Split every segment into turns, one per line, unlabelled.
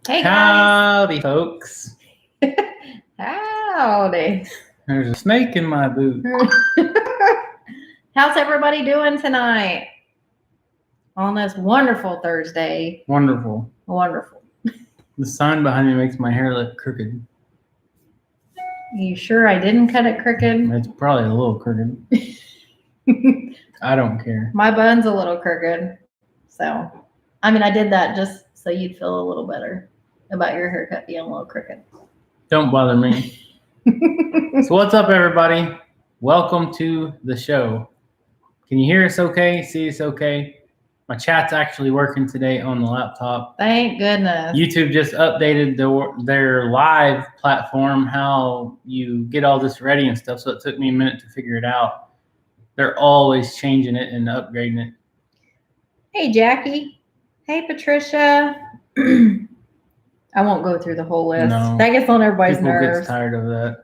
Hey guys.
Howdy, folks.
Howdy.
There's a snake in my boot.
How's everybody doing tonight? On this wonderful Thursday.
Wonderful.
Wonderful.
The sign behind me makes my hair look crooked.
You sure I didn't cut it crooked?
It's probably a little crooked. I don't care.
My bun's a little crooked. So, I did that just so you'd feel a little better about your haircut being a little crooked.
Don't bother me. So what's up, everybody? Welcome to the show. Can you hear us okay? See us okay? My chat's actually working today on the laptop.
Thank goodness.
YouTube just updated their live platform, how you get all this ready and stuff. So it took me a minute to figure it out. They're always changing it and upgrading it.
Hey, Jackie. Hey, Patricia. I won't go through the whole list.
No.
That gets on everybody's
People
nerves.
gets tired of that.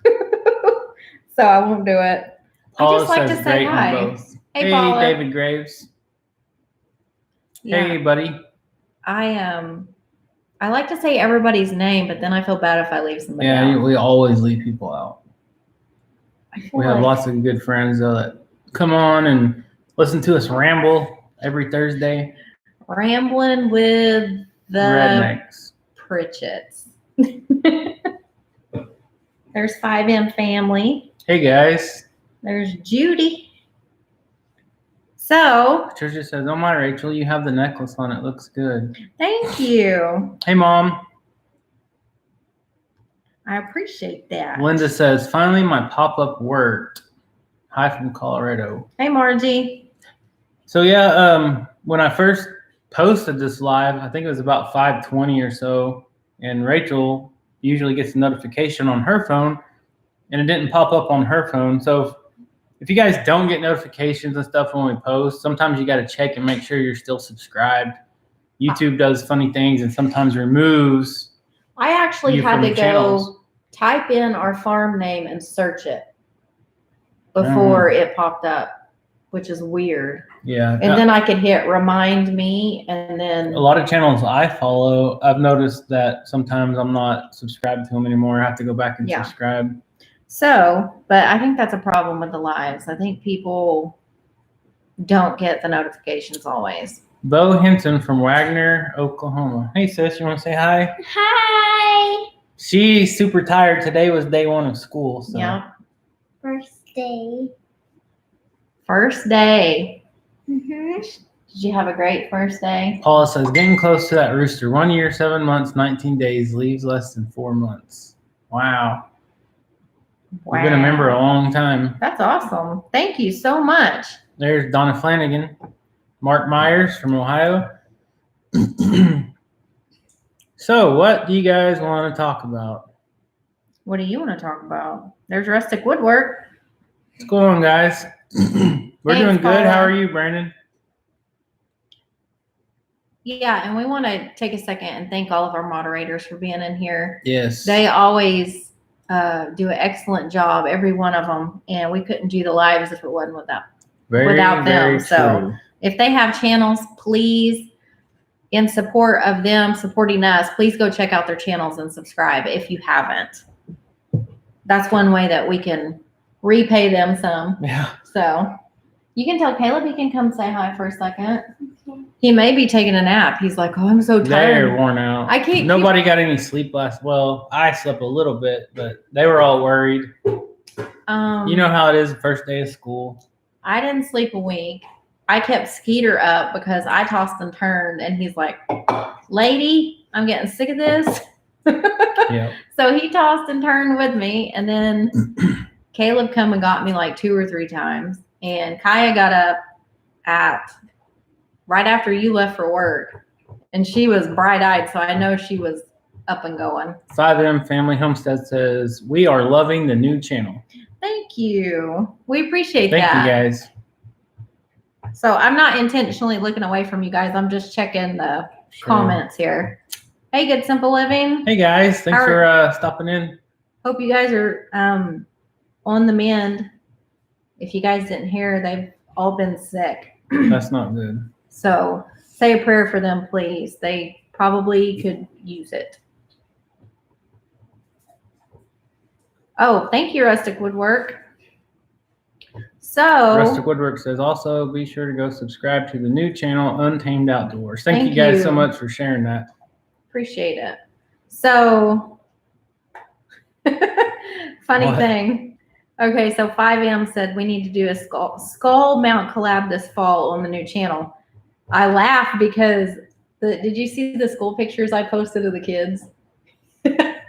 So I won't do it.
Paula
I just like
says
to say
great on
hi.
both.
Hey, Paula.
David Graves.
Yeah.
Hey, buddy.
I like to say everybody's name, but then I feel bad if I leave somebody out.
Yeah, we always leave people out.
I feel
We have lots of good friends though that come on and listen to us ramble every Thursday.
Rambling with the
Rednecks.
Pritchett's. There's 5M family.
Hey, guys.
There's Judy. So,
Patricia says, "Oh my, Rachel, you have the necklace on. It looks good."
thank you.
Hey, Mom.
I appreciate that.
Linda says, "Finally, my pop-up worked." Hi from Colorado.
Hey, Margie.
So yeah, when I first posted this live, I think it was about 5:20 or so, and Rachel usually gets a notification on her phone, and it didn't pop up on her phone. So if you guys don't get notifications and stuff when we post, sometimes you got to check and make sure you're still subscribed. YouTube does funny things and sometimes removes.
I actually
You
had
from
to
the
go
channels.
type in our farm name and search it before it popped up, which is weird.
Yeah.
And then I could hit remind me, and then
A lot of channels I follow, I've noticed that sometimes I'm not subscribed to them anymore. I have to go back and subscribe.
So, but I think that's a problem with the lives. I think people don't get the notifications always.
Bo Hinton from Wagner, Oklahoma. Hey, sis, you want to say hi?
Hi.
She's super tired. Today was day one of school. So.
Yeah.
First day.
First day.
Mm-hmm.
Did you have a great first day?
Paula says, getting close to that rooster. 1 year, 7 months, 19 days, leaves less than 4 months. Wow. We've been a member a long time.
That's awesome. Thank you so much.
There's Donna Flanagan. Mark Myers from Ohio. So, what do you guys want to talk about?
What do you want to talk about? There's rustic woodwork.
What's going on, guys? We're
Thanks,
doing good.
Paula.
How are you, Brandon?
Yeah, and we want to take a second and thank all of our moderators for being in here.
Yes.
They always do an excellent job, every one of them, and we couldn't do the lives if it wasn't without them.
Very
So
true.
if they have channels, please, in support of them supporting us, please go check out their channels and subscribe if you haven't. That's one way that we can repay them some.
Yeah.
So you can tell Caleb he can come say hi for a second.
Okay.
He may be taking a nap. He's like, oh, I'm so tired.
They're worn out.
I can't.
Nobody got any sleep last. Well, I slept a little bit, but they were all worried. You know how it is the first day of school.
I didn't sleep a week. I kept Skeeter up because I tossed and turned, and he's like, lady, I'm getting sick of this.
Yeah.
So he tossed and turned with me, and then Caleb come and got me like 2 or 3 times, and Kaya got up right after you left for work, and she was bright-eyed, so I know she was up and going.
5M Family Homestead says, we are loving the new channel.
Thank you. We appreciate
Thank
that.
you, guys.
So I'm not intentionally looking away from you guys. I'm just checking the comments here. Hey, Good Simple Living.
Hey, guys. Thanks for stopping in.
Hope you guys are on the mend. If you guys didn't hear, they've all been sick.
That's not good.
So say a prayer for them, please. They probably could use it. Oh, thank you, Rustic Woodwork. So,
Rustic Woodwork says also be sure to go subscribe to the new channel, Untamed Outdoors. Thank you
Thank
guys so
you.
much for sharing that.
appreciate it. So, funny
What?
thing. Okay, so 5M said we need to do a skull mount collab this fall on the new channel. I laugh because did you see the school pictures I posted of the kids?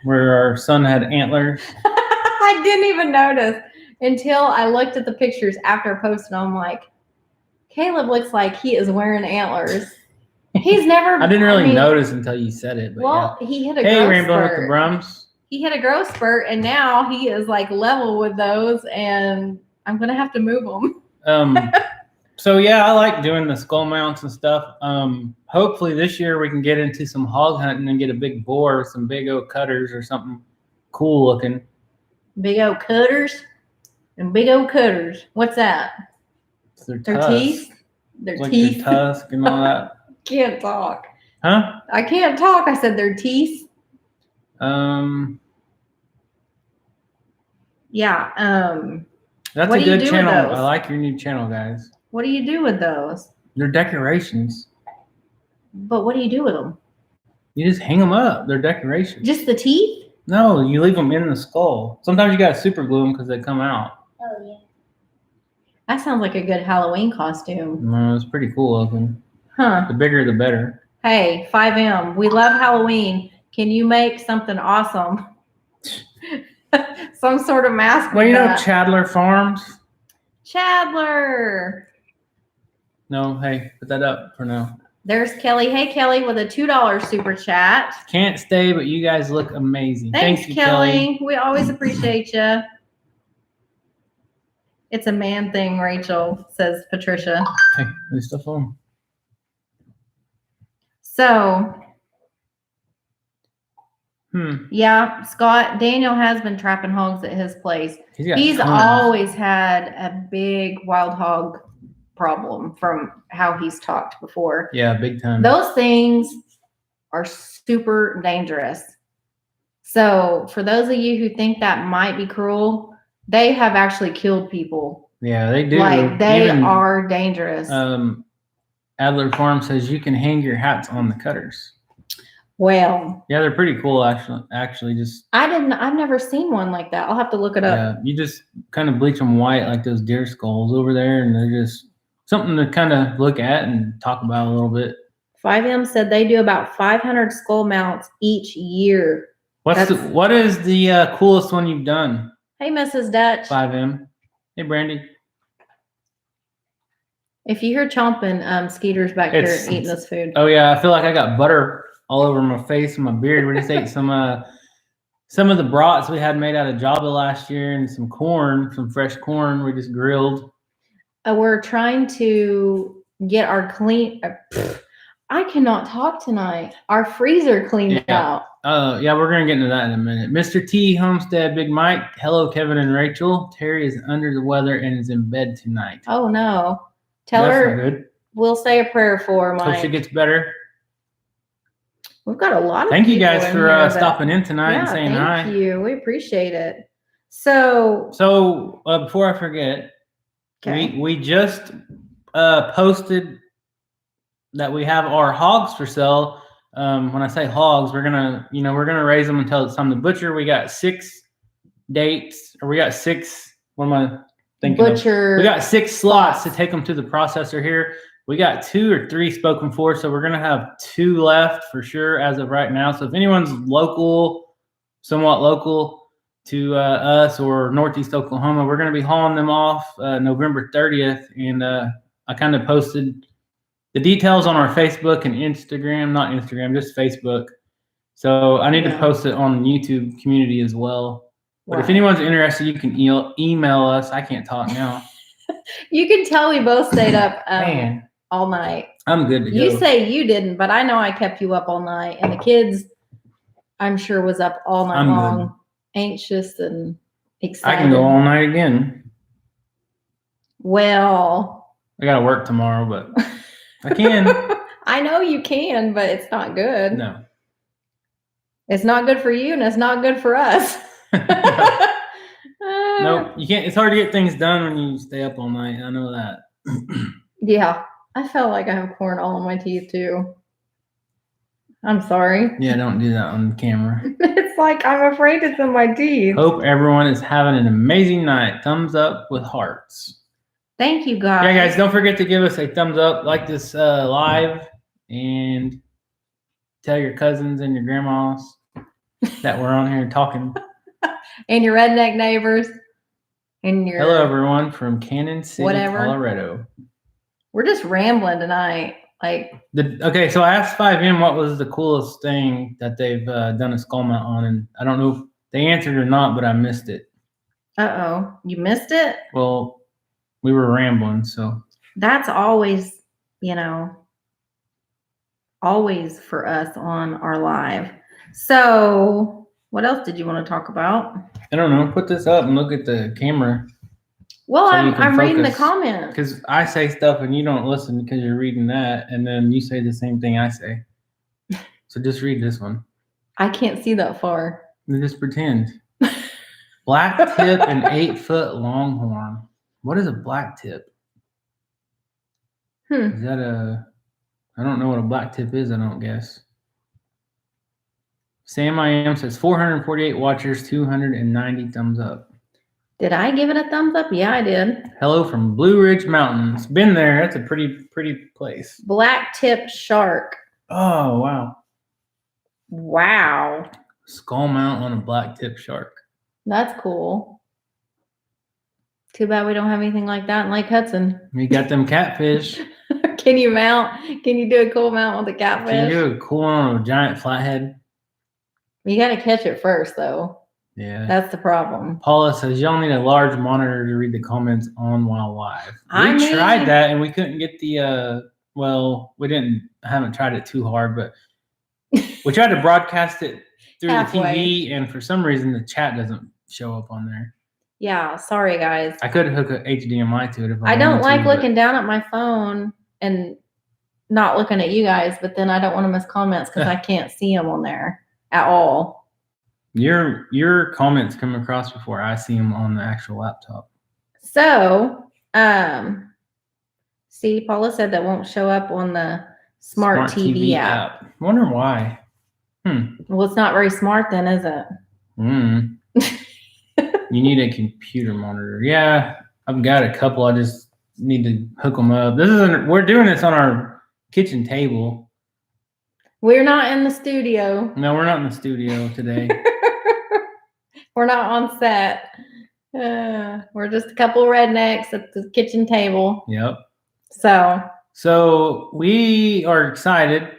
Where our son had antlers.
I didn't even notice until I looked at the pictures after I posted. I'm like, Caleb looks like he is wearing antlers. He's never.
I didn't really notice until you said it. But
well, he hit a
Hey,
growth
Rambling with the
spurt.
Brums.
He hit a growth spurt, and now he is like level with those, and I'm gonna have to move them.
So yeah, I like doing the skull mounts and stuff. Hopefully this year we can get into some hog hunting and get a big boar with some big oak cutters or something cool looking.
Big old cutters and big old cutters. What's that?
It's their
Their
tusk.
teeth. Their
Like
teeth.
their tusk and all that.
Can't talk.
Huh?
I can't talk. I said their teeth. Yeah.
That's
What
a
do you
good
do with
channel.
those?
I like your new channel, guys.
What do you do with those?
They're decorations.
But what do you do with them?
You just hang them up. They're decorations.
Just the teeth?
No, you leave them in the skull. Sometimes you gotta super glue them because they come out.
Oh, yeah.
That sounds like a good Halloween costume.
No, it's pretty cool looking.
Huh.
The bigger, the better.
Hey, 5M, we love Halloween. Can you make something awesome? Some sort of mask.
Well, you know
that.
Chadler Farms.
Chandler.
No, hey, put that up for now.
There's Kelly. Hey, Kelly, with a $2 super chat.
Can't stay, but you guys look amazing.
Thanks,
Thank you,
Kelly. We always appreciate you. It's a man thing, Rachel, says Patricia.
Hey, leave stuff on.
So,
Yeah,
Scott, Daniel has been trapping hogs at his place. He's
tons.
always had a big wild hog problem from how he's talked before.
Yeah, big time.
Those things are super dangerous. So for those of you who think that might be cruel, they have actually killed people.
Yeah, they do.
Like they
Even,
are dangerous.
Adler Farm says you can hang your hats on the cutters.
Well,
Yeah, they're pretty cool. Actually, just
I've never seen one like that. I'll have to look it up.
yeah, you just kind of bleach them white like those deer skulls over there, and they're just something to kind of look at and talk about a little bit.
5M said they do about 500 skull mounts each year.
What is the coolest one you've done?
Hey, Mrs. Dutch.
5M. Hey, Brandy.
If you hear chomping, Skeeter's back here eating this food.
Oh yeah, I feel like I got butter all over my face and my beard. We just ate some of the brats we had made out of Java last year and some corn, some fresh corn we just grilled.
We're trying to get our I cannot talk tonight. Our freezer cleaned out.
Yeah, we're gonna get into that in a minute. Mr. T, Homestead, Big Mike. Hello, Kevin and Rachel. Terry is under the weather and is in bed tonight.
Oh no. Tell
That's
her
not good.
we'll say a prayer for Mike.
Hope she gets better.
We've got a lot of
Thank you
people
guys
in
for
here
stopping in tonight and saying hi.
Thank you. We appreciate it. So
Before I forget,
okay.
we just posted that we have our hogs for sale. When I say hogs, we're gonna raise them until it's time to butcher. We got 6 dates, or we got 6. What am I thinking?
Butcher.
We got 6 slots to take them to the processor here. We got 2 or 3 spoken for, so we're gonna have 2 left for sure as of right now. So if anyone's somewhat local to us or Northeast Oklahoma, we're gonna be hauling them off November 30th, and I kind of posted the details on our Facebook and Instagram, not Instagram, just Facebook. So I need to post it on the YouTube community as well. But if anyone's interested, you can email us. I can't talk now.
You can tell we both stayed up
Man,
all night.
I'm good to go.
You say you didn't, but I know I kept you up all night, and the kids, I'm sure, was up all night long, anxious and excited.
I can go all night again.
Well,
I got to work tomorrow, but I can.
I know you can, but it's not good.
No.
It's not good for you, and it's not good for us.
Nope, you can't. It's hard to get things done when you stay up all night. I know that.
Yeah, I felt like I have corn all in my teeth too. I'm sorry.
Yeah, don't do that on camera.
It's like I'm afraid it's in my teeth.
Hope everyone is having an amazing night. Thumbs up with hearts.
Thank you, guys.
Yeah, guys, don't forget to give us a thumbs up, like this live, and tell your cousins and your grandmas that we're on here talking.
And your redneck neighbors. And your
Hello, everyone from Cannon City,
Whatever.
Colorado.
We're just rambling tonight. Like,
Okay, so I asked 5M what was the coolest thing that they've done a skull mount on, and I don't know if they answered or not, but I missed it.
you missed it?
Well, we were rambling, so.
That's always, always for us on our live. So, what else did you want to talk about?
I don't know. Put this up and look at the camera.
Well,
So you can
I'm reading the
focus.
comments.
Because I say stuff and you don't listen because you're reading that, and then you say the same thing I say. So just read this one.
I can't see that far.
And just pretend. Black tip and 8-foot longhorn. What is a black tip? Is that I don't know what a black tip is, I don't guess. Sam I Am says 448 watchers, 290 thumbs up.
Did I give it a thumbs up? Yeah, I did.
Hello from Blue Ridge Mountains. Been there. That's a pretty place.
Black tip shark.
Oh, wow.
Wow.
Skull mount on a black tip shark.
That's cool. Too bad we don't have anything like that in Lake Hudson.
We got them catfish.
Can you do a cool mount with a catfish?
Can you do a cool one on a giant flathead? You
got to catch it first, though.
Yeah.
That's the problem.
Paula says, y'all need a large monitor to read the comments on while live. We tried that and we couldn't get the, I haven't tried it too hard, but we tried to broadcast it through
Halfway.
the TV, and for some reason the chat doesn't show up on there.
Yeah, sorry, guys.
I could hook a HDMI to it if
I don't like looking down at my phone and not looking at you guys, but then I don't want to miss comments because I can't see them on there at all.
Your comments come across before I see them on the actual laptop.
So, see, Paula said that won't show up on the smart TV app.
I wonder why.
Well, it's not very smart then, is it?
You need a computer monitor. Yeah, I've got a couple. I just need to hook them up. We're doing this on our kitchen table.
We're not in the studio.
No, we're not in the studio today.
We're not on set. We're just a couple of rednecks at the kitchen table.
Yep.
So
we are excited.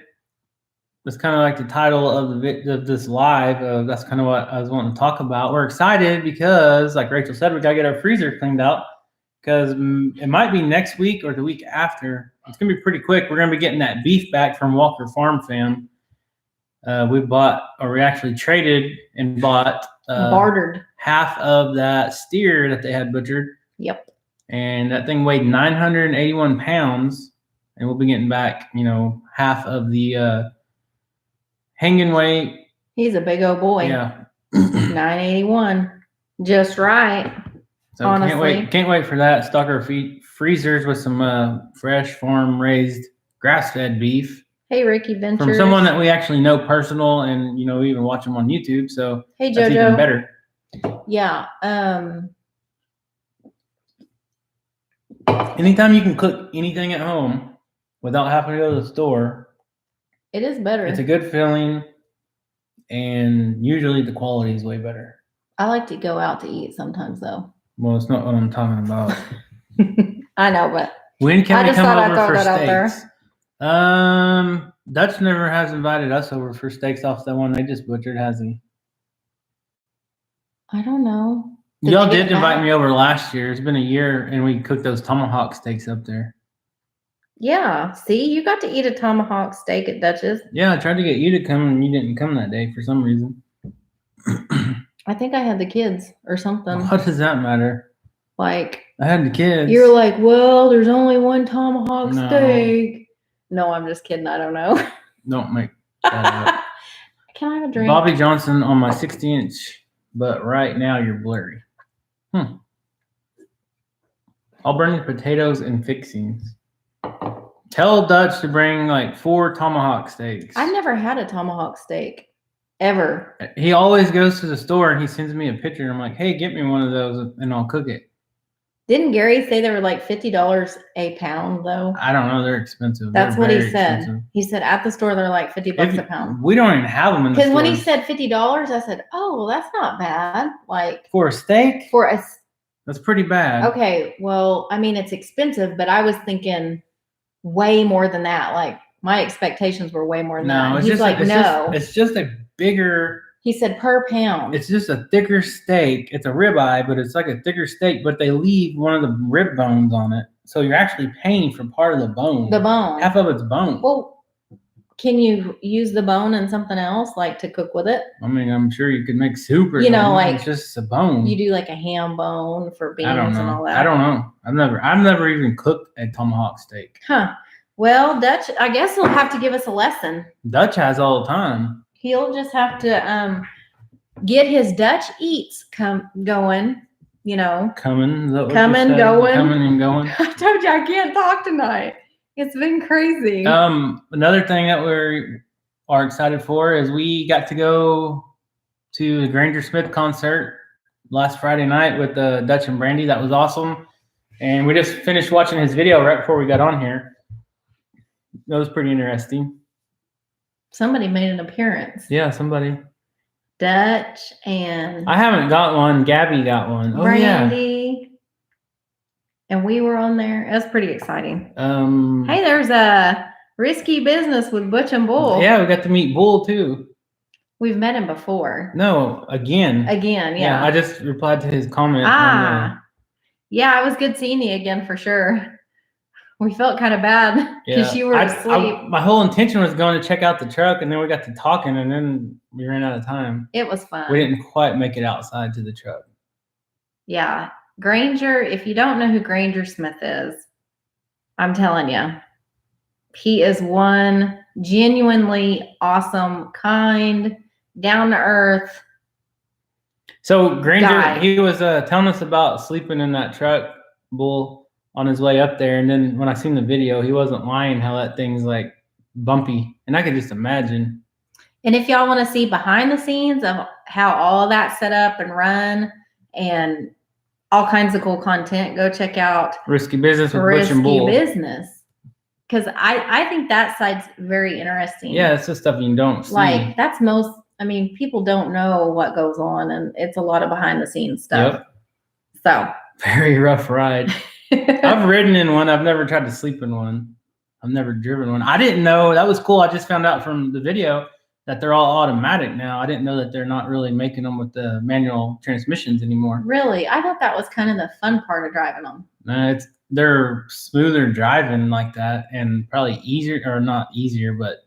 That's kind of like the title of this live. That's kind of what I was wanting to talk about. We're excited because, like Rachel said, we got to get our freezer cleaned out because it might be next week or the week after. It's going to be pretty quick. We're going to be getting that beef back from Walker Farm Fam. We actually traded and bought
bartered
half of that steer that they had butchered.
Yep.
And that thing weighed 981 pounds, and we'll be getting back, half of the hanging weight.
He's a big old boy.
Yeah.
981. Just right.
So
honestly.
Can't wait for that. Stock our freezers with some fresh farm raised grass-fed beef.
Hey, Ricky Ventures.
From someone that we actually know personal, and we even watch them on YouTube. So
hey,
that's
JoJo.
even better.
Yeah.
Anytime you can cook anything at home without having to go to the store,
it is better.
It's a good feeling, and usually the quality is way better.
I like to go out to eat sometimes, though.
Well, it's not what I'm talking about.
I know, but
when can we come over for
steaks?
Dutch never has invited us over for steaks off that one they just butchered, has he?
I don't know.
Y'all did invite me over last year. It's been a year, and we cooked those tomahawk steaks up there.
Yeah. See, you got to eat a tomahawk steak at Dutch's.
Yeah, I tried to get you to come, and you didn't come that day for some reason.
I think I had the kids or something.
What does that matter?
Like,
I had the kids.
You're like, well, there's only one tomahawk steak. No, I'm just kidding. I don't know.
Don't make that up.
Can I have a drink?
Bobby Johnson on my 60-inch, but right now you're blurry. I'll bring the potatoes and fixings. Tell Dutch to bring like 4 tomahawk steaks.
I've never had a tomahawk steak ever.
He always goes to the store and he sends me a picture. And I'm like, hey, get me one of those and I'll cook it.
Didn't Gary say they were like $50 a pound though?
I don't know. They're expensive.
That's
They're
what he
very
said.
expensive.
He said at the store they're like $50 a pound.
We don't even have them in the
Because when he
stores.
said $50, I said, "Oh, well, that's not bad." Like
For a steak,
for a
that's pretty bad.
okay, well, I mean it's expensive, but I was thinking way more than that. Like my expectations were way more than that.
No,
And
it's
he's
just
like, no.
it's just a bigger.
He said per pound.
It's just a thicker steak. It's a ribeye, but it's like a thicker steak. But they leave one of the rib bones on it, so you're actually paying for part of the bone.
The bone.
Half of it's bone.
Well, can you use the bone in something else, like to cook with it?
I mean, I'm sure you could make soup or
You know,
something.
like
It's just a bone.
You do like a ham bone for beans
I don't know.
and all that.
I don't know. I've never even cooked a tomahawk steak.
Huh. Well, Dutch, I guess he'll have to give us a lesson.
Dutch has all the time.
He'll just have to get his Dutch eats going, you know.
Coming. Is that what you
Coming,
said?
going.
Coming and going.
I told you I can't talk tonight. It's been crazy.
Another thing that we are excited for is we got to go to the Granger Smith concert last Friday night with Dutch and Brandy. That was awesome. And we just finished watching his video right before we got on here. That was pretty interesting.
Somebody made an appearance.
Yeah, somebody.
Dutch and
I haven't got one. Gabby got one. Oh, yeah.
Brandy. And we were on there. It was pretty exciting.
Hey,
Hey, there's a risky business with Butch and Bull.
Yeah, we got to meet Bull too.
We've met him before.
No, again.
Again, yeah.
I just replied to his comment.
Yeah, it was good seeing you again for sure. We felt kind of bad because you were asleep.
My whole intention was going to check out the truck, and then we got to talking, and then we ran out of time.
It was fun.
We didn't quite make it outside to the truck.
Yeah. Granger, if you don't know who Granger Smith is, I'm telling you, he is one genuinely awesome, kind, down to earth.
So Granger,
guy.
he was telling us about sleeping in that truck, Bull, on his way up there. And then when I seen the video, he wasn't lying how that thing's like bumpy. And I could just imagine.
And if y'all want to see behind the scenes of how all of that's set up and run and all kinds of cool content, go check out
Risky Business with Butch and Bull.
Risky Business. Because I think that side's very interesting.
Yeah, it's the stuff you don't see.
Like that's people don't know what goes on, and it's a lot of behind the scenes stuff.
Yep.
So
very rough ride. I've ridden in one. I've never tried to sleep in one. I've never driven one. I didn't know. That was cool. I just found out from the video that they're all automatic now. I didn't know that they're not really making them with the manual transmissions anymore.
Really? I thought that was kind of the fun part of driving them.
They're smoother driving like that, and probably easier, or not easier, but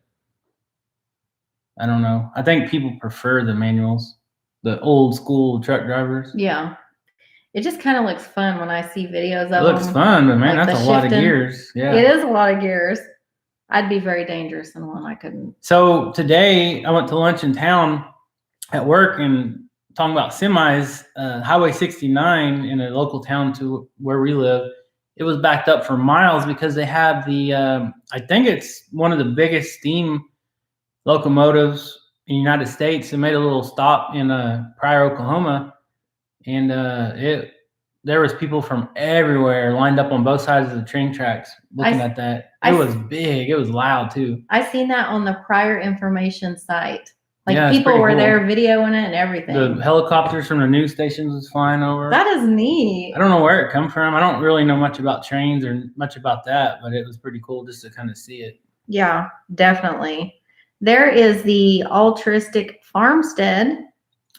I don't know. I think people prefer the manuals, the old school truck drivers.
Yeah. It just kind of looks fun when I see videos of them.
It looks fun, but man,
like
that's a
the
lot of
shifting.
gears. Yeah.
It is a lot of gears. I'd be very dangerous in one. I couldn't.
So today I went to lunch in town at work and talking about semis, Highway 69 in a local town to where we live. It was backed up for miles because they have the, I think it's one of the biggest steam locomotives in the United States. It made a little stop in Pryor, Oklahoma. And there was people from everywhere lined up on both sides of the train tracks looking at that. It was big. It was loud too.
I seen that on the Prior information site. Like
Yeah, it's
people
pretty
were
cool.
there videoing it and everything.
The helicopters from the news stations was flying over.
That is neat.
I don't know where it come from. I don't really know much about trains or much about that, but it was pretty cool just to kind of see it.
Yeah, definitely. There is the altruistic farmstead.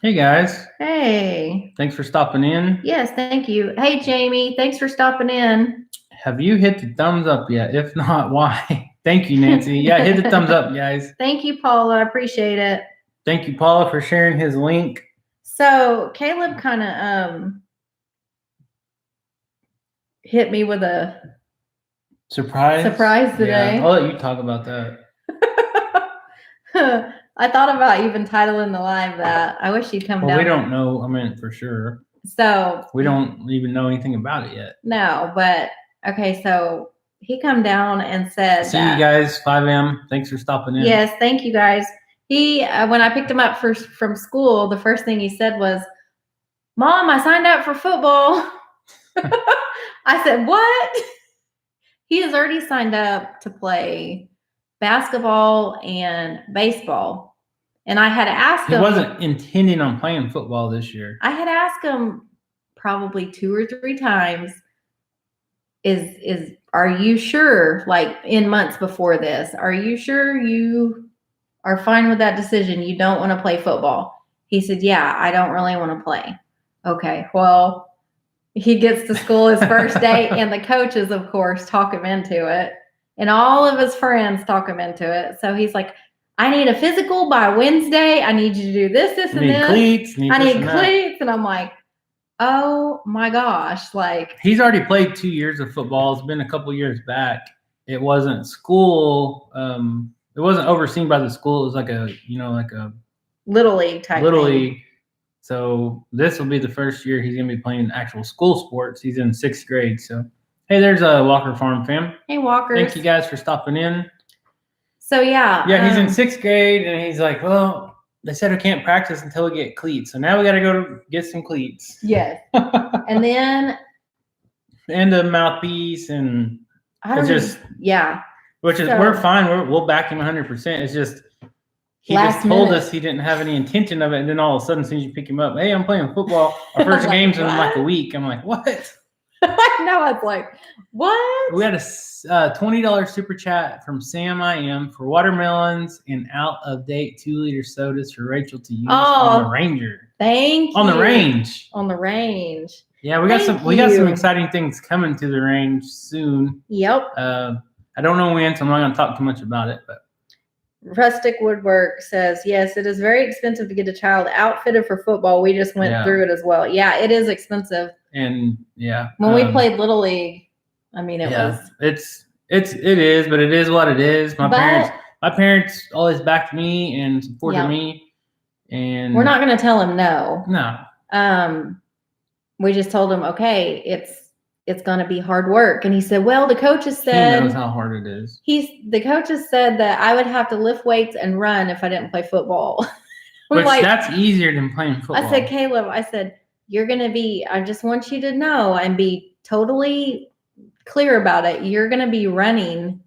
Hey guys,
Hey.
thanks for stopping in.
Yes, thank you. Hey, Jamie, thanks for stopping in.
Have you hit the thumbs up yet? If not, why? Thank you, Nancy. Yeah, hit the thumbs up, guys.
Thank you, Paula. I appreciate it.
Thank you, Paula, for sharing his link.
So Caleb kind of hit me with a
Surprise
today.
Yeah, I'll let you talk about that.
I thought about even titling the live that. I wish you'd come
Well,
down.
we don't know. I mean, for sure.
So
We don't even know anything about it yet.
no, but okay. So he come down and said,
See you guys, 5M. Thanks for stopping in.
Yes, thank you guys. He when I picked him up from school, the first thing he said was, "Mom, I signed up for football." I said, "What?" He has already signed up to play basketball and baseball. And I had asked him.
He wasn't intending on playing football this year.
I had asked him probably 2 or 3 times, are you sure, like in months before this, are you sure you are fine with that decision? You don't want to play football? He said, yeah, I don't really want to play. Okay, well, he gets to school his first day, and the coaches, of course, talk him into it. And all of his friends talk him into it. So he's like, I need a physical by Wednesday. I need you to do this, this, and this.
Cleats,
I need cleats. And I'm like, oh my gosh. Like,
he's already played 2 years of football. It's been a couple years back. It wasn't school. It wasn't overseen by the school. It was like a
Little League type
Little
thing.
League. So this will be the first year he's going to be playing actual school sports. He's in 6th grade. So, hey, there's a Walker Farm fam.
Hey, Walker.
Thank you guys for stopping in.
So, yeah.
Yeah, he's in 6th grade, and he's like, well, they said we can't practice until we get cleats. So now we got to go get some cleats.
Yes. And then.
And a mouthpiece, and it's just.
Yeah.
Which is, we're fine. We'll back him 100%. It's just. He just told us he didn't have any intention of it, and then all of a sudden, as soon as you pick him up, hey, I'm playing football. Our first game's in like a week. I'm like, what?
I know. It's like, what?
We had a $20 super chat from Sam IM for watermelons and out-of-date 2-liter sodas for Rachel to use on the Ranger.
Thank you.
On the range.
On the range.
Yeah, we got some exciting things coming to the range soon.
Yep.
I don't know when, so I'm not going to talk too much about it, but.
Rustic Woodwork says, yes, it is very expensive to get a child outfitted for football. We just went through it as well. Yeah, it is expensive.
And yeah.
When we played Little League, I mean, it was.
It is, but it is what it is. My parents always backed me and supported me. And
we're not going to tell him no.
No.
We just told him, okay, it's going to be hard work. And he said, well, the coaches said.
He knows how hard it is.
The coaches said that I would have to lift weights and run if I didn't play football.
Which that's easier than playing football.
I said, Caleb, you're going to be, I just want you to know and be totally clear about it. You're going to be running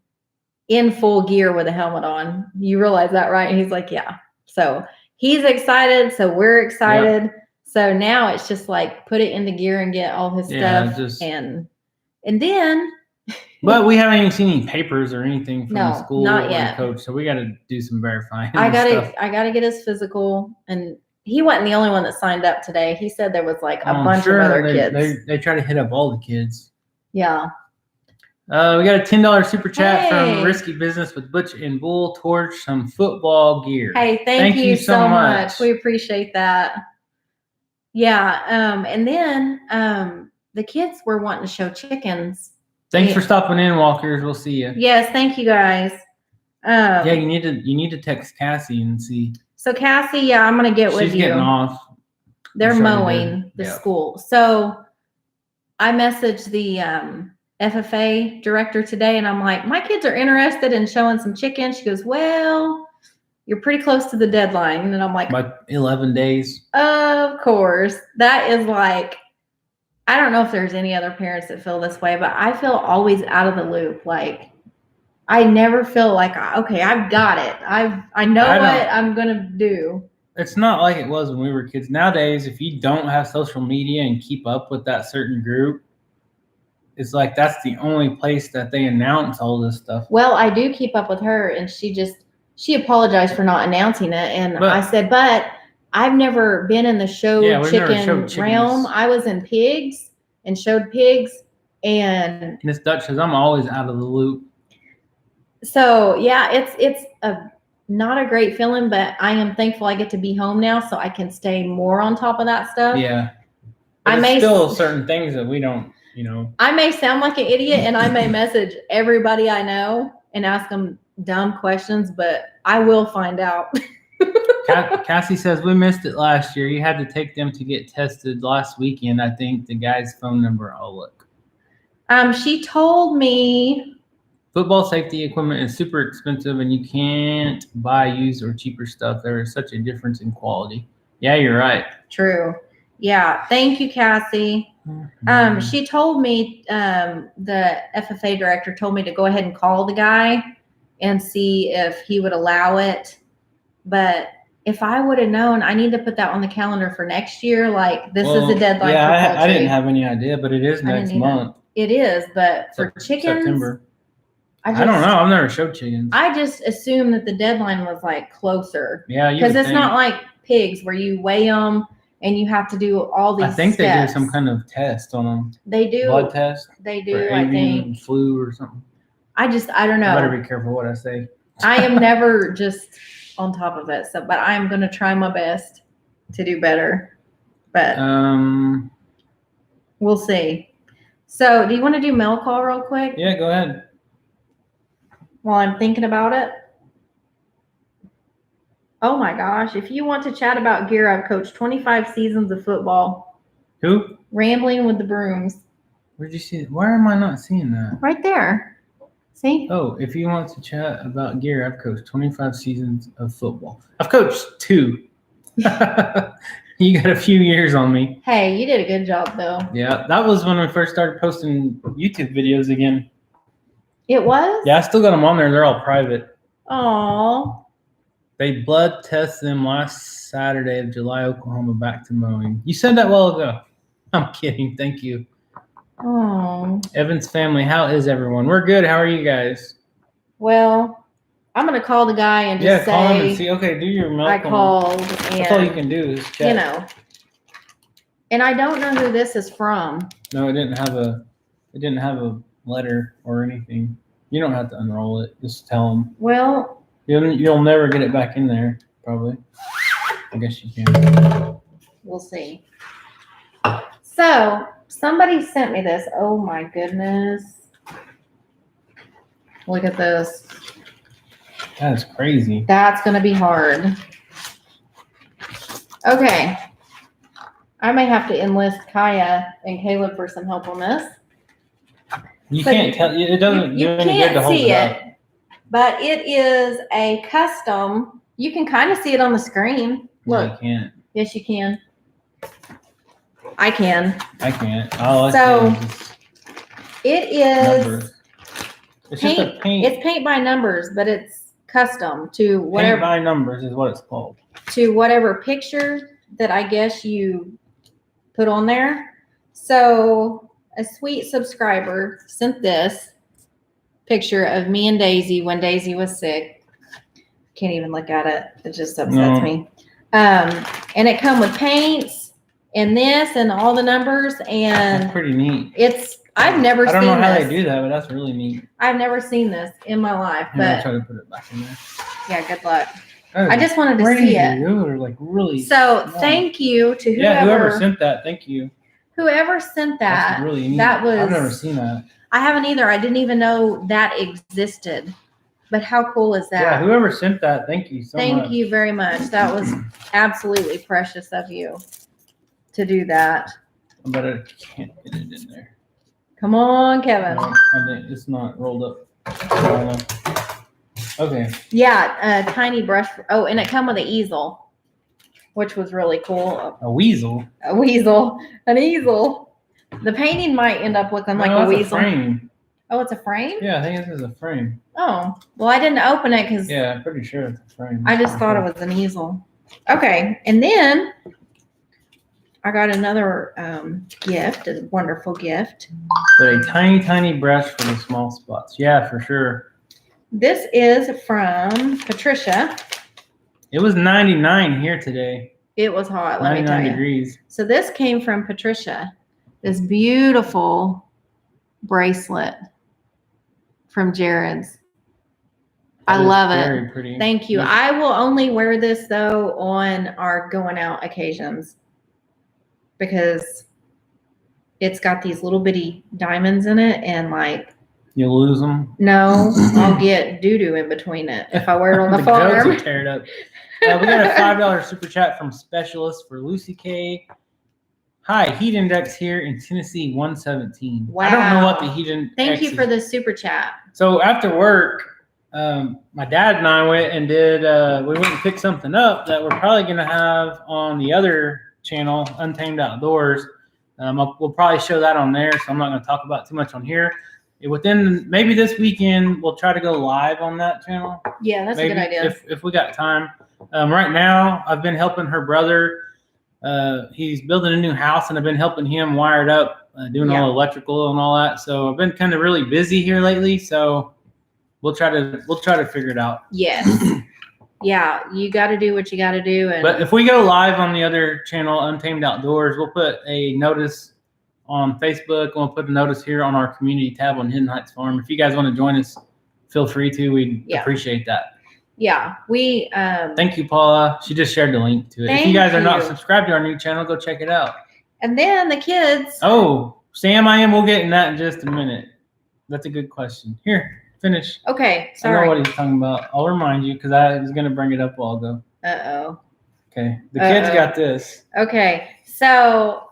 in full gear with a helmet on. You realize that, right? And he's like, yeah. So he's excited. So we're excited. Yep. So now it's just like put it into gear and get all his stuff. And then.
But we haven't even seen any papers or anything from the school
not
or
yet.
the coach. So we got to do some verifying.
I got to get his physical, and he wasn't the only one that signed up today. He said there was like a bunch of other kids.
They try to hit up all the kids.
Yeah.
We got a $10 super chat from Risky Business with Butch and Bull towards some football gear.
Hey, thank you so much. We appreciate that. Yeah. And then the kids were wanting to show chickens.
Thanks for stopping in, Walkers. We'll see you.
Yes, thank you guys.
Yeah, you need to text Cassie and see.
So Cassie, I'm gonna get with you.
She's getting off.
They're mowing the school. So I messaged the FFA director today, and I'm like, my kids are interested in showing some chickens. She goes, well, you're pretty close to the deadline. And I'm like,
by 11 days.
Of course. That is like, I don't know if there's any other parents that feel this way, but I feel always out of the loop. Like, I never feel like, okay, I've got it. I know what I'm going to do.
It's not like it was when we were kids. Nowadays, if you don't have social media and keep up with that certain group, it's like that's the only place that they announce all this stuff.
Well, I do keep up with her, and she apologized for not announcing it. And I said, but I've never been in the chicken realm. I was in pigs and showed pigs. And
Miss Dutch says, I'm always out of the loop.
So, yeah, it's not a great feeling, but I am thankful I get to be home now so I can stay more on top of that stuff.
Yeah. There's still certain things that we don't,
I may sound like an idiot, and I may message everybody I know and ask them dumb questions, but I will find out.
Cassie says we missed it last year. You had to take them to get tested last weekend. I think the guy's phone number. I'll look.
She told me.
Football safety equipment is super expensive, and you can't buy used or cheaper stuff. There is such a difference in quality. Yeah, you're right.
True. Yeah. Thank you, Cassie. She told me, the FFA director told me to go ahead and call the guy and see if he would allow it. But if I would have known, I need to put that on the calendar for next year. Like this is the deadline.
Yeah,
for
I didn't have any idea, but it is next month.
It is, but for chickens,
September. I don't know. I've never showed chickens.
I just assumed that the deadline was like closer.
Yeah,
because it's not like pigs where you weigh them and you have to do all these.
I think
steps.
they do some kind of test on them.
They do
blood test.
They do.
For
I think
flu or something.
I don't know.
I better be careful what I say.
I am never just on top of it. So, but I'm going to try my best to do better. But we'll see. So, do you want to do mail call real quick?
Yeah, go ahead.
While I'm thinking about it. Oh my gosh. If you want to chat about gear, I've coached 25 seasons of football.
Who?
Rambling with the Brooms.
Where'd you see it? Why am I not seeing that?
Right there. See?
Oh, if you want to chat about gear, I've coached 25 seasons of football. I've coached 2. You got a few years on me.
Hey, you did a good job though.
Yeah, that was when we first started posting YouTube videos again.
It was?
Yeah, I still got them on there. They're all private.
Aww.
They blood tested them last Saturday of July, Oklahoma, back to mowing. You said that a while ago. I'm kidding. Thank you.
Oh.
Evans family, how is everyone? We're good. How are you guys?
Well, I'm going to call the guy and just say.
Yeah, call him and see. Okay, do your milk.
I called. And,
that's all you can do is check.
You know. And I don't know who this is from.
No, it didn't have a letter or anything. You don't have to unroll it. Just tell them.
Well.
You'll never get it back in there, probably. I guess you can.
We'll see. So, somebody sent me this. Oh my goodness. Look at this.
That is crazy.
That's going to be hard. Okay. I may have to enlist Kaya and Caleb for some help on this.
You can't tell. It doesn't do any good to hold it up.
But it is a custom. You can kind of see it on the screen. Look.
No, you can't.
Yes, you can. I can.
I can't. Oh,
so it is
numbers. It's
paint.
Just a paint.
It's paint by numbers, but it's custom to whatever.
Paint by numbers is what it's called.
To whatever picture that I guess you put on there. So a sweet subscriber sent this picture of me and Daisy when Daisy was sick. Can't even look at it. It just upsets me. And it come with paints and this and all the numbers, and
that's pretty neat.
I've never seen this.
I don't know how they do that, but that's really neat.
I've never seen this in my life.
But I'll try to put it back in there.
Yeah, good luck. I just wanted to see it.
They're like really
so thank you to whoever.
Yeah, whoever sent that. Thank you.
Whoever sent that.
That's really neat.
That was.
I've never seen that.
I haven't either. I didn't even know that existed. But how cool is that?
Yeah, whoever sent that, thank you so much.
Thank you very much. That was absolutely precious of you to do that.
But I can't get it in there.
Come on, Kevin.
No, I think it's not rolled up. Okay.
Yeah, a tiny brush. Oh, and it come with an easel, which was really cool.
A weasel?
A weasel. An easel. The painting might end up looking like a weasel.
A frame.
Oh, it's a frame?
Yeah, I think this is a frame.
Oh, well, I didn't open it because.
Yeah, I'm pretty sure it's a frame.
I just thought it was an easel. Okay, and then I got another gift, a wonderful gift.
But a tiny, tiny brush for the small spots. Yeah, for sure.
This is from Patricia.
It was 99 here today.
It was hot, let me tell you.
99 degrees.
So this came from Patricia. This beautiful bracelet from Jared's. I love it.
Very pretty.
Thank you. I will only wear this though on our going out occasions because it's got these little bitty diamonds in it, and like
You'll lose them.
No, I'll get doo-doo in between it if I wear it on the
goats will
farm.
tear it up. We got a $5 super chat from Specialist for Lucy K. Hi, heat index here in Tennessee, 117.
Wow.
I don't know what the heat index
Thank you
is.
for the super chat.
So after work, my dad and I went and we went and picked something up that we're probably going to have on the other channel, Untamed Outdoors. We'll probably show that on there, so I'm not going to talk about too much on here. Within maybe this weekend, we'll try to go live on that channel.
Yeah, that's a good idea.
If we got time. Right now, I've been helping her brother. He's building a new house, and I've been helping him wire it up, doing all the electrical and all that. So I've been kind of really busy here lately. So we'll try to figure it out.
Yes. Yeah, you got to do what you got to do.
But if we go live on the other channel, Untamed Outdoors, we'll put a notice on Facebook. We'll put a notice here on our community tab on Hidden Heights Farm. If you guys want to join us, feel free to. We'd appreciate that.
Yeah, we.
Thank you, Paula. She just shared the link to it. If you guys are not subscribed to our new channel, go check it out.
And then the kids.
Oh, Sam, we'll get in that in just a minute. That's a good question. Here, finish.
Okay, sorry.
I know what he's talking about. I'll remind you because I was going to bring it up a while ago.
Uh-oh.
Okay, the kids got this.
Okay, so.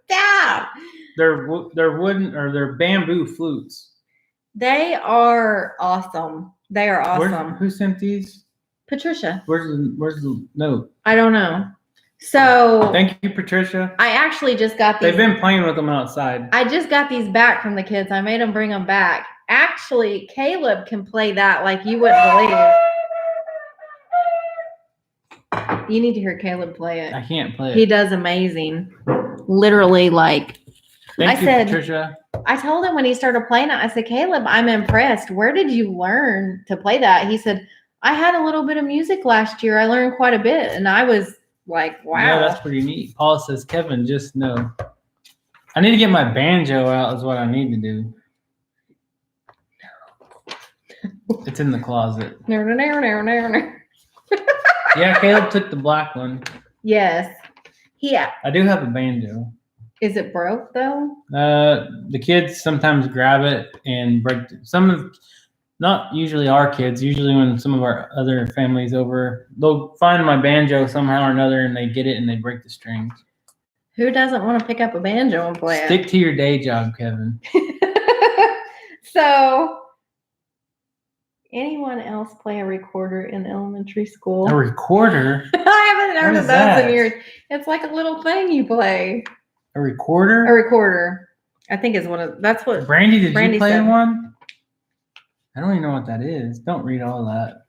Stop.
They're wooden or they're bamboo flutes.
They are awesome. They are awesome.
Who sent these?
Patricia.
Where's the note?
I don't know. So
thank you, Patricia.
I actually just got these.
They've been playing with them outside.
I just got these back from the kids. I made them bring them back. Actually, Caleb can play that like you wouldn't believe. You need to hear Caleb play it.
I can't play it.
He does amazing. Literally, like
Thank you, Patricia.
I told him when he started playing it, I said, Caleb, I'm impressed. Where did you learn to play that? He said, I had a little bit of music last year. I learned quite a bit. And I was like, wow.
Yeah, that's pretty neat. Paul says, Kevin, just know. I need to get my banjo out is what I need to do. It's in the closet. Yeah, Caleb took the black one.
Yes. Yeah.
I do have a banjo.
Is it broke though?
The kids sometimes grab it and break it. Not usually our kids, usually when some of our other families over, they'll find my banjo somehow or another and they get it and they break the strings.
Who doesn't want to pick up a banjo and play it?
Stick to your day job, Kevin.
So, anyone else play a recorder in elementary school?
A recorder?
I haven't heard of
that?
those in years. It's like a little thing you play.
A recorder?
A recorder. I think is that's what.
Brandy, did you play
said.
One? I don't even know what that is. Don't read all that.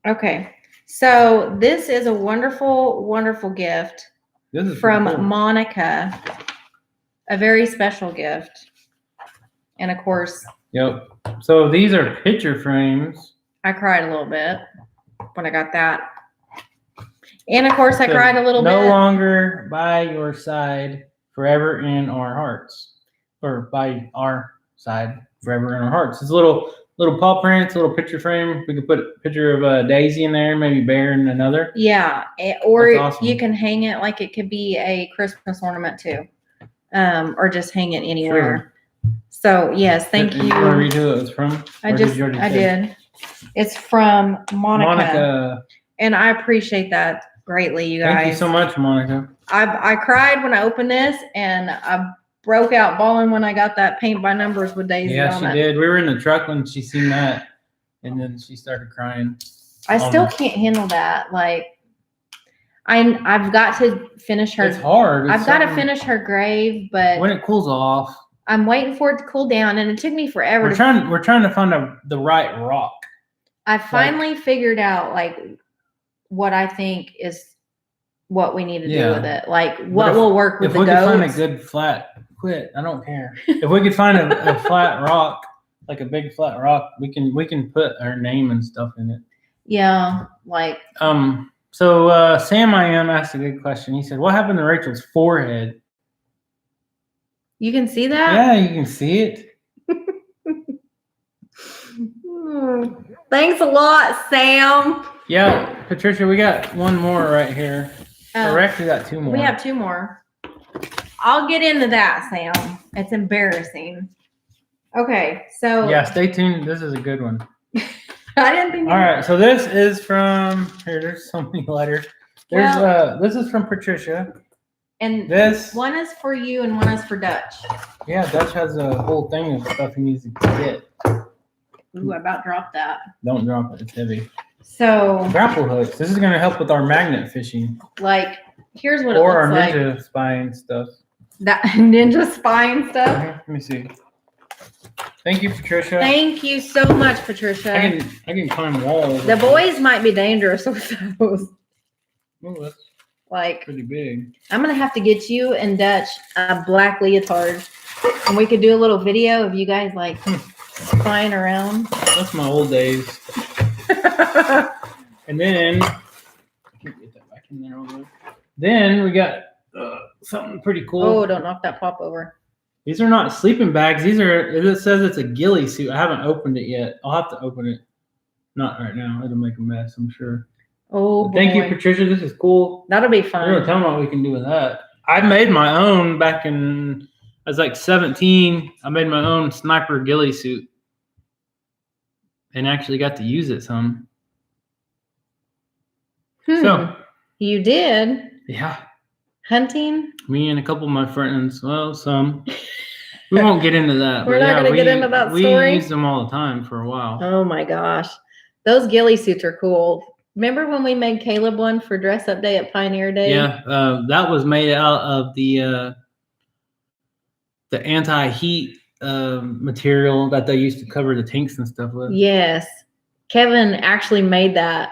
Okay. So this is a wonderful, wonderful gift from
cool.
Monica. A very special gift. And of course.
Yep. So these are picture frames.
I cried a little bit when I got that. And of course I cried a little bit.
No longer by your side, forever in our hearts. Or by our side, forever in our hearts. It's a little paw prints, a little picture frame. We could put a picture of Daisy in there, maybe Bear in another.
Yeah, or
awesome.
You can hang it like it could be a Christmas ornament too, or just hang it anywhere. Sure. So yes, thank you.
You want to read who it was from?
I did. It's from Monica, and I appreciate that greatly, you guys.
Thank you so much, Monica.
I cried when I opened this, and I broke out bawling when I got that paint by numbers with Daisy on it.
Yeah, she did. We were in the truck when she seen that, and then she started crying.
I still can't handle that. Like, I've got to finish her.
It's hard.
I've got to finish her grave, but
when it cools off,
I'm waiting for it to cool down, and it took me forever.
We're trying to find the right rock.
I finally figured out like what I think is what we need to do with it. Like what will work with the goats. If we could
find a good flat. Quit. I don't care. If we could find a flat rock, like a big flat rock, we can put our name and stuff in it.
Yeah, like.
So Sam asked a good question. He said, "What happened to Rachel's forehead?"
You can see that?
Yeah, you can see it.
Thanks a lot, Sam.
Yeah. Patricia, we got one more right here.
Um,
Or actually got two more.
We have 2 more. I'll get into that, Sam. It's embarrassing. Okay, so
Yeah, stay tuned. This is a good one.
I didn't think.
All right, so this is from here. There's so many letters. There's this is from Patricia.
And
This
one is for you and one is for Dutch.
yeah, Dutch has a whole thing of stuff he needs to get.
Ooh, I about dropped that.
Don't drop it; it's heavy.
So,
Grapple hooks. This is gonna help with our magnet fishing
like, here's what
or
it
our
looks like.
ninja spying stuff.
That ninja spine stuff.
Let me see. Thank you, Patricia.
Thank you so much, Patricia.
I can climb walls.
The boys might be dangerous with those.
Oh, that's
Like,
pretty big.
I'm gonna have to get you and Dutch a black leotard, and we could do a little video of you guys like flying around.
That's my old days. And then I can't get that back in there. Then we got something pretty cool.
Oh, don't knock that pop over.
These are not sleeping bags. These are. It says it's a ghillie suit. I haven't opened it yet. I'll have to open it. Not right now. It'll make a mess, I'm sure.
Oh, boy.
Thank you, Patricia. This is cool.
That'll be
We're
fun.
gonna tell them what we can do with that. I made my own back in. I was like 17. I made my own sniper ghillie suit, and actually got to use it some. So
You did
yeah,
hunting?
me and a couple of my friends. Well, some. We won't get into that.
We're
but
not
yeah,
gonna get into that story?
We used them all the time for a while.
Oh my gosh. Those ghillie suits are cool. Remember when we made Caleb one for dress up day at Pioneer Day?
Yeah, that was made out of the anti-heat material that they used to cover the tanks and stuff with.
Yes. Kevin actually made that.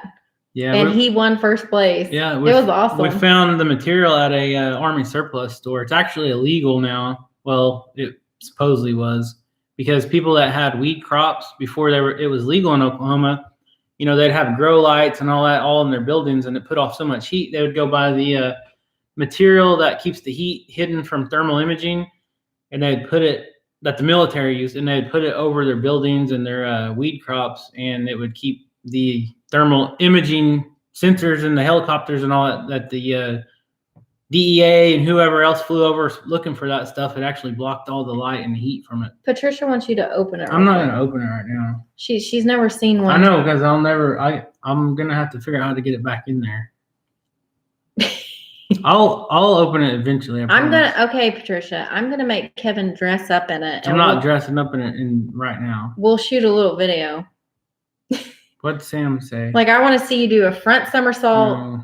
Yeah,
And he won first place.
yeah,
It was awesome.
We found the material at a Army surplus store. It's actually illegal now. Well, it supposedly was because people that had weed crops before it was legal in Oklahoma. You know, they'd have grow lights and all that all in their buildings, and it put off so much heat. They would go buy the material that keeps the heat hidden from thermal imaging, and they'd put it that the military used, and they'd put it over their buildings and their weed crops, and it would keep the thermal imaging sensors and the helicopters and all that the DEA and whoever else flew over looking for that stuff. It actually blocked all the light and the heat from it.
Patricia wants you to open it.
I'm not
real
going to open it right now.
quick. She's never seen one.
I know, because I'm going to have to figure out how to get it back in there. I'll open it eventually.
Okay, Patricia. I'm gonna make Kevin dress up in it.
I'm not dressing up in it right now.
We'll shoot a little video.
What'd Sam say?
Like, I want to see you do a front somersault.
No.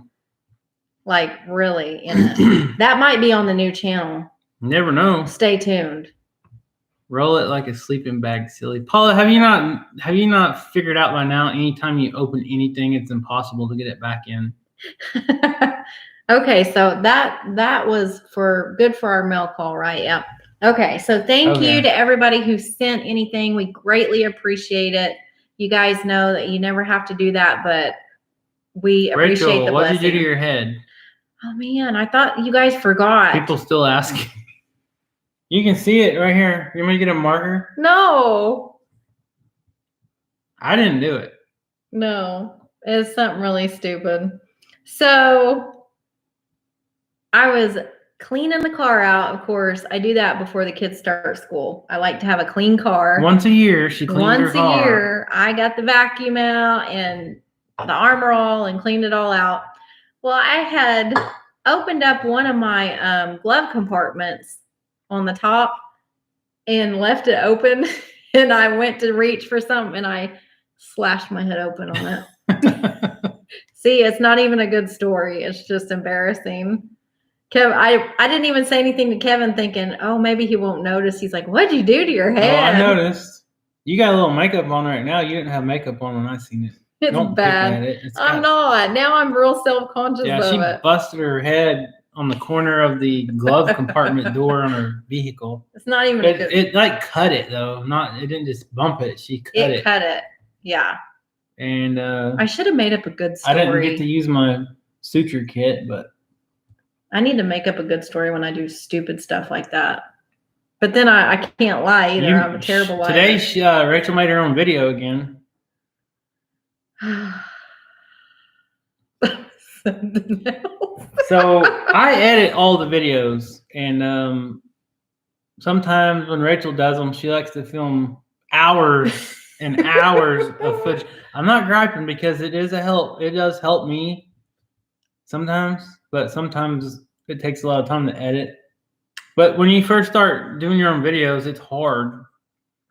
Like, really in it. That might be on the new channel.
Never know.
Stay tuned.
Roll it like a sleeping bag, silly. Paula, have you not figured out by now? Anytime you open anything, it's impossible to get it back in.
Okay, so that was good for our mail call, right? Yep. Okay, so thank you to everybody who sent anything. We greatly appreciate it. You guys know that you never have to do that, but we appreciate
Rachel,
the
what
blessing.
did you do to your head?
Oh man, I thought you guys forgot.
People still ask. You can see it right here. You want me to get a marker?
No.
I didn't do it.
No, it's something really stupid. So I was cleaning the car out. Of course, I do that before the kids start school. I like to have a clean car.
Once a year, she cleans her car.
Once a year, I got the vacuum out and the Armor All and cleaned it all out. Well, I had opened up one of my glove compartments on the top and left it open. And I went to reach for something and I slashed my head open on it. See, it's not even a good story. It's just embarrassing. Kev, I didn't even say anything to Kevin thinking, oh, maybe he won't notice. He's like, what'd you do to your head?
Oh, I noticed. You got a little makeup on right now. You didn't have makeup on when I seen it.
It's
Don't
bad.
pick at it.
I'm not. Now I'm real self-conscious
Yeah,
of
she
it.
busted her head on the corner of the glove compartment door on her vehicle.
It's not even a good.
It like cut it though. It didn't just bump it. She cut it.
It cut it. Yeah.
And
I should have made up a good story.
I didn't get to use my suture kit, but
I need to make up a good story when I do stupid stuff like that. But then I can't lie either. I'm a terrible liar.
Today, Rachel made her own video again.
Something else.
So I edit all the videos, and sometimes when Rachel does them, she likes to film hours and hours of footage. I'm not griping because it is a help. It does help me sometimes, but sometimes it takes a lot of time to edit. But when you first start doing your own videos, it's hard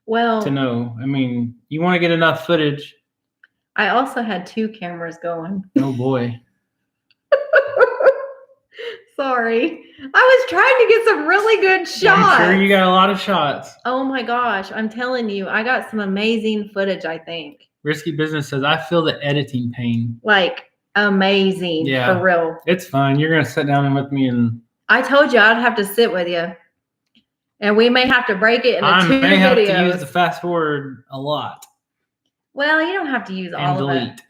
Well,
to know. I mean, you want to get enough footage.
I also had 2 cameras going.
Oh boy.
Sorry. I was trying to get some really good shots.
I'm sure you got a lot of shots.
Oh my gosh. I'm telling you, I got some amazing footage, I think.
Risky Business says, I feel the editing pain.
Like, amazing.
Yeah.
For real.
It's fine. You're going to sit down with me and
I told you I'd have to sit with you. And we may have to break it into
I
2
may have
videos.
to use the fast forward a lot.
Well, you don't have to use
And
all
delete.
of it.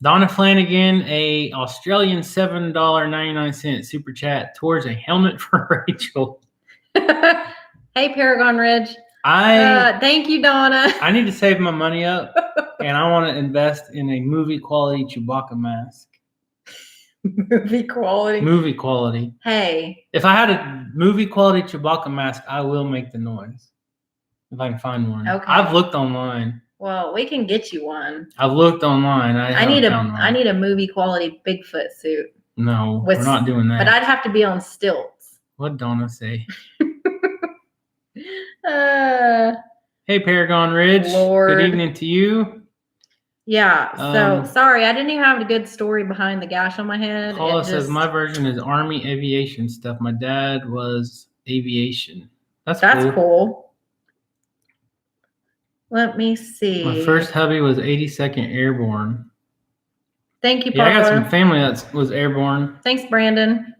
Donna Flanagan, a Australian $7.99 super chat towards a helmet for Rachel.
Hey, Paragon Ridge. Thank you, Donna.
I need to save my money up, and I want to invest in a movie quality Chewbacca mask.
Movie quality.
Movie quality.
Hey.
If I had a movie quality Chewbacca mask, I will make the noise. If I can find one.
Okay.
I've looked online.
Well, we can get you one.
I've looked online. I
need
found one.
I need a movie quality Bigfoot suit.
No,
with,
we're not doing that.
But I'd have to be on stilts.
What'd Donna say?
Uh,
Hey, Paragon Ridge.
Lord.
Good evening to you.
Yeah. So sorry, I didn't even have a good story behind the gash on my head.
Paula says my version is Army aviation stuff. My dad was aviation. That's
cool. Let me see.
My first hubby was 82nd Airborne.
Thank you, Paula.
Yeah, I got some family that was airborne.
Thanks, Brandon.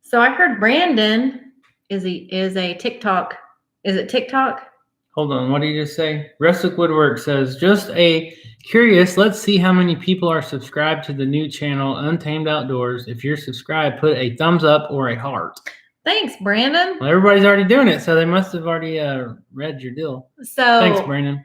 So I heard Brandon is a TikTok. Is it TikTok?
Hold on, what did you just say? Rustic Woodwork says, just a curious, let's see how many people are subscribed to the new channel, Untamed Outdoors. If you're subscribed, put a thumbs up or a heart.
Thanks, Brandon.
Well, everybody's already doing it, so they must have already read your deal.
So
thanks, Brandon.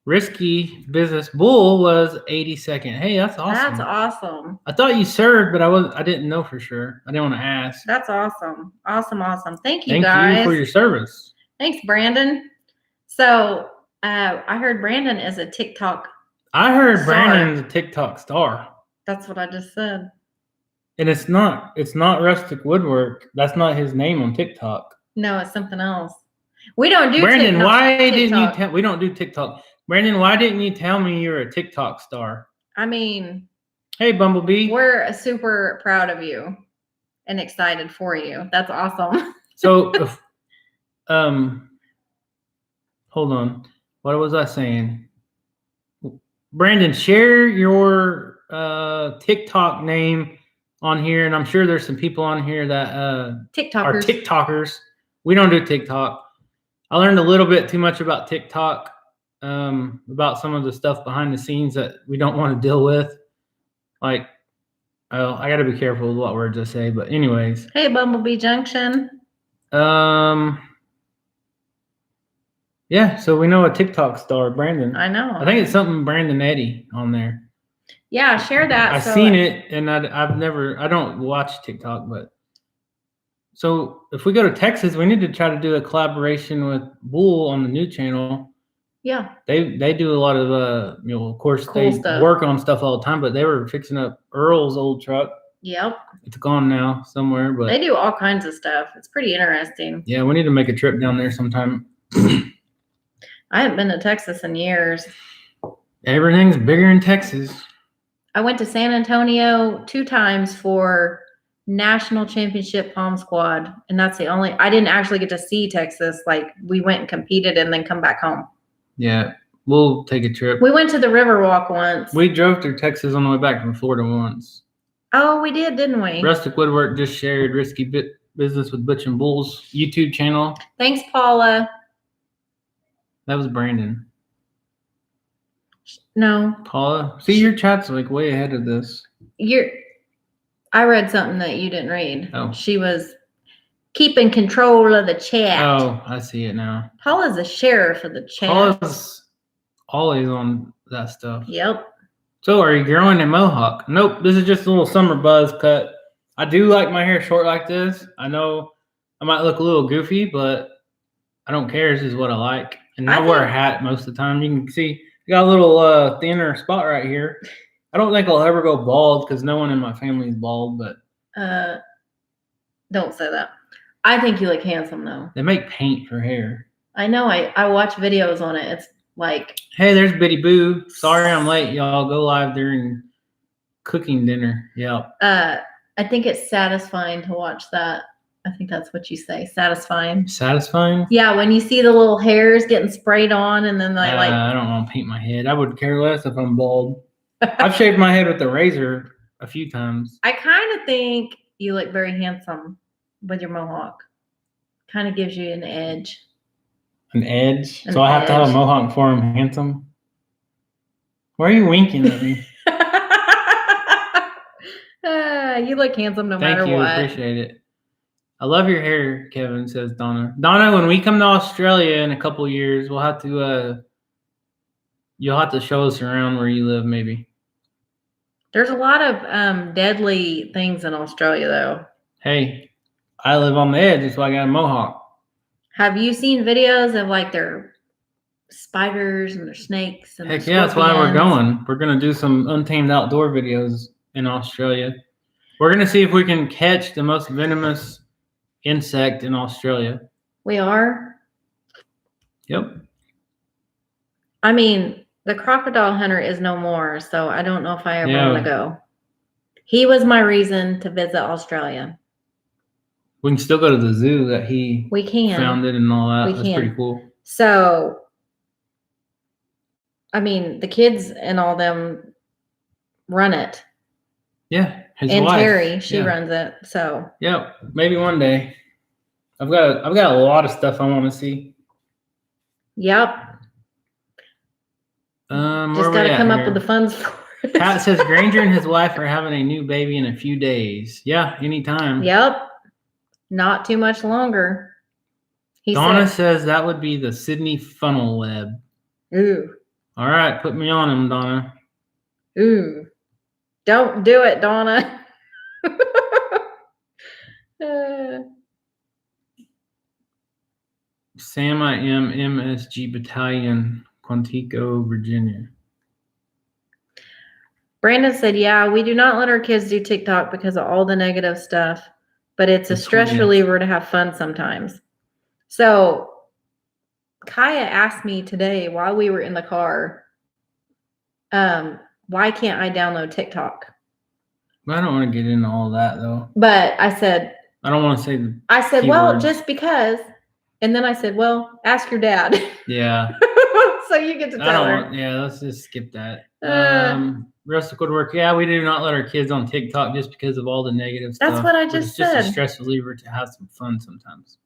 Risky Business Bull was 82nd. Hey, that's awesome.
That's awesome.
I thought you served, but I didn't know for sure. I didn't want to ask.
That's awesome. Awesome. Thank you,
guys. Thank you for your service.
Thanks, Brandon. So I heard Brandon is a TikTok.
I heard Brandon's a TikTok star.
That's what I just said.
And it's not Rustic Woodwork. That's not his name on TikTok.
No, it's something else. We don't do
Brandon,
TikTok.
why didn't you tell? We don't do TikTok. Brandon, why didn't you tell me you're a TikTok star?
I mean,
hey, Bumblebee.
We're super proud of you and excited for you. That's awesome.
So, hold on. What was I saying? Brandon, share your TikTok name on here, and I'm sure there's some people on here that are TikTokers. We don't do TikTok. I learned a little bit too much about TikTok, about some of the stuff behind the scenes that we don't want to deal with. Like, I got to be careful with what words I say, but anyways.
Hey, Bumblebee Junction.
Yeah, so we know a TikTok star, Brandon.
I know.
I think it's something Brandon Eddy on there.
Yeah, share that.
I've seen it, and I don't watch TikTok, but so if we go to Texas, we need to try to do a collaboration with Bull on the new channel.
Yeah.
They do a lot of of course cool stuff. Work on stuff all the time, but they were fixing up Earl's old truck.
Yep.
It's gone now somewhere, but
they do all kinds of stuff. It's pretty interesting.
Yeah, we need to make a trip down there sometime.
I haven't been to Texas in years.
Everything's bigger in Texas.
I went to San Antonio 2 times for National Championship Palm Squad, and that's the only. I didn't actually get to see Texas. Like, we went and competed and then come back home.
Yeah, we'll take a trip.
We went to the Riverwalk once.
We drove through Texas on the way back from Florida once.
Oh, we did, didn't we?
Rustic Woodwork just shared Risky Business with Butch and Bull's YouTube channel.
Thanks, Paula.
That was Brandon.
No.
Paula? See, your chat's like way ahead of this.
I read something that you didn't read.
Oh.
She was keeping control of the chat.
Oh, I see it now.
Paula's a sheriff of the chat.
Paula's always on that stuff.
Yep.
So, are you growing a mohawk? Nope, this is just a little summer buzz cut. I do like my hair short like this. I know I might look a little goofy, but I don't care. This is what I like. And I wear a hat most of the time. You can see I got a little thinner spot right here. I don't think I'll ever go bald because no one in my family is bald, but
don't say that. I think you look handsome though.
they make paint for hair.
I know. I watch videos on it. It's like,
hey, there's Bitty Boo. Sorry I'm late, y'all. Go live during cooking dinner. Yep.
I think it's satisfying to watch that. I think that's what you say. Satisfying.
Satisfying?
Yeah, when you see the little hairs getting sprayed on and then they like.
I don't want to paint my head. I would care less if I'm bald. I've shaved my head with a razor a few times.
I kind of think you look very handsome with your mohawk. Kind of gives you an edge.
An edge? So I have to have a mohawk before I'm handsome? Why are you winking at me?
You look handsome no matter what.
Thank you. Appreciate it. I love your hair, Kevin, says Donna. Donna, when we come to Australia in a couple of years, we'll have to you'll have to show us around where you live, maybe.
There's a lot of deadly things in Australia, though.
Hey, I live on the edge. That's why I got a mohawk.
Have you seen videos of like their spiders and their snakes? And
heck yeah, that's why we're going. We're going to do some untamed outdoor videos in Australia. We're going to see if we can catch the most venomous insect in Australia.
We are?
Yep.
I mean, the crocodile hunter is no more, so I don't know if I ever want to go. He was my reason to visit Australia.
We can still go to the zoo that he founded and all that. That's pretty cool.
So, I mean, the kids and all them run it.
Yeah, his
and
wife.
Terry, she runs it. So.
Yep, maybe one day. I've got a lot of stuff I want to see.
Yep. Just got to come up with the funds for it.
Pat says Granger and his wife are having a new baby in a few days. Yeah, anytime.
Yep. Not too much longer.
Donna says that would be the Sydney funnel web.
Ooh.
All right, put me on him, Donna.
Ooh. Don't do it, Donna.
Sam, I am MSG Battalion, Quantico, Virginia.
Brandon said, yeah, we do not let our kids do TikTok because of all the negative stuff, but it's a stress reliever to have fun sometimes. So Kaya asked me today while we were in the car, why can't I download TikTok?
I don't want to get into all that, though.
But I said,
I don't want to say
I said, well, just because. And then I said, well, ask your dad.
Yeah.
So you get to tell her.
Yeah, let's just skip that. Rustic Woodwork. Yeah, we do not let our kids on TikTok just because of all the negative stuff.
That's what I just said.
It's just a stress reliever to have some fun sometimes.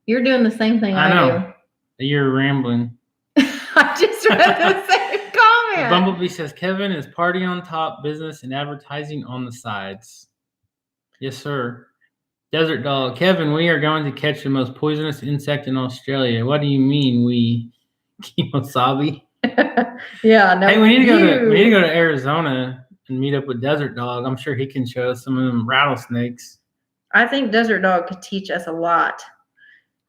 You're doing the same thing I know.
You're rambling.
I just read the same comment.
Bumblebee says, Kevin is party on top, business and advertising on the sides. Yes, sir. Desert Dog. Kevin, we are going to catch the most poisonous insect in Australia. What do you mean we Kimosabi?
Yeah, no.
Hey, we need to go to Arizona and meet up with Desert Dog. I'm sure he can show us some of them rattlesnakes.
I think Desert Dog could teach us a lot.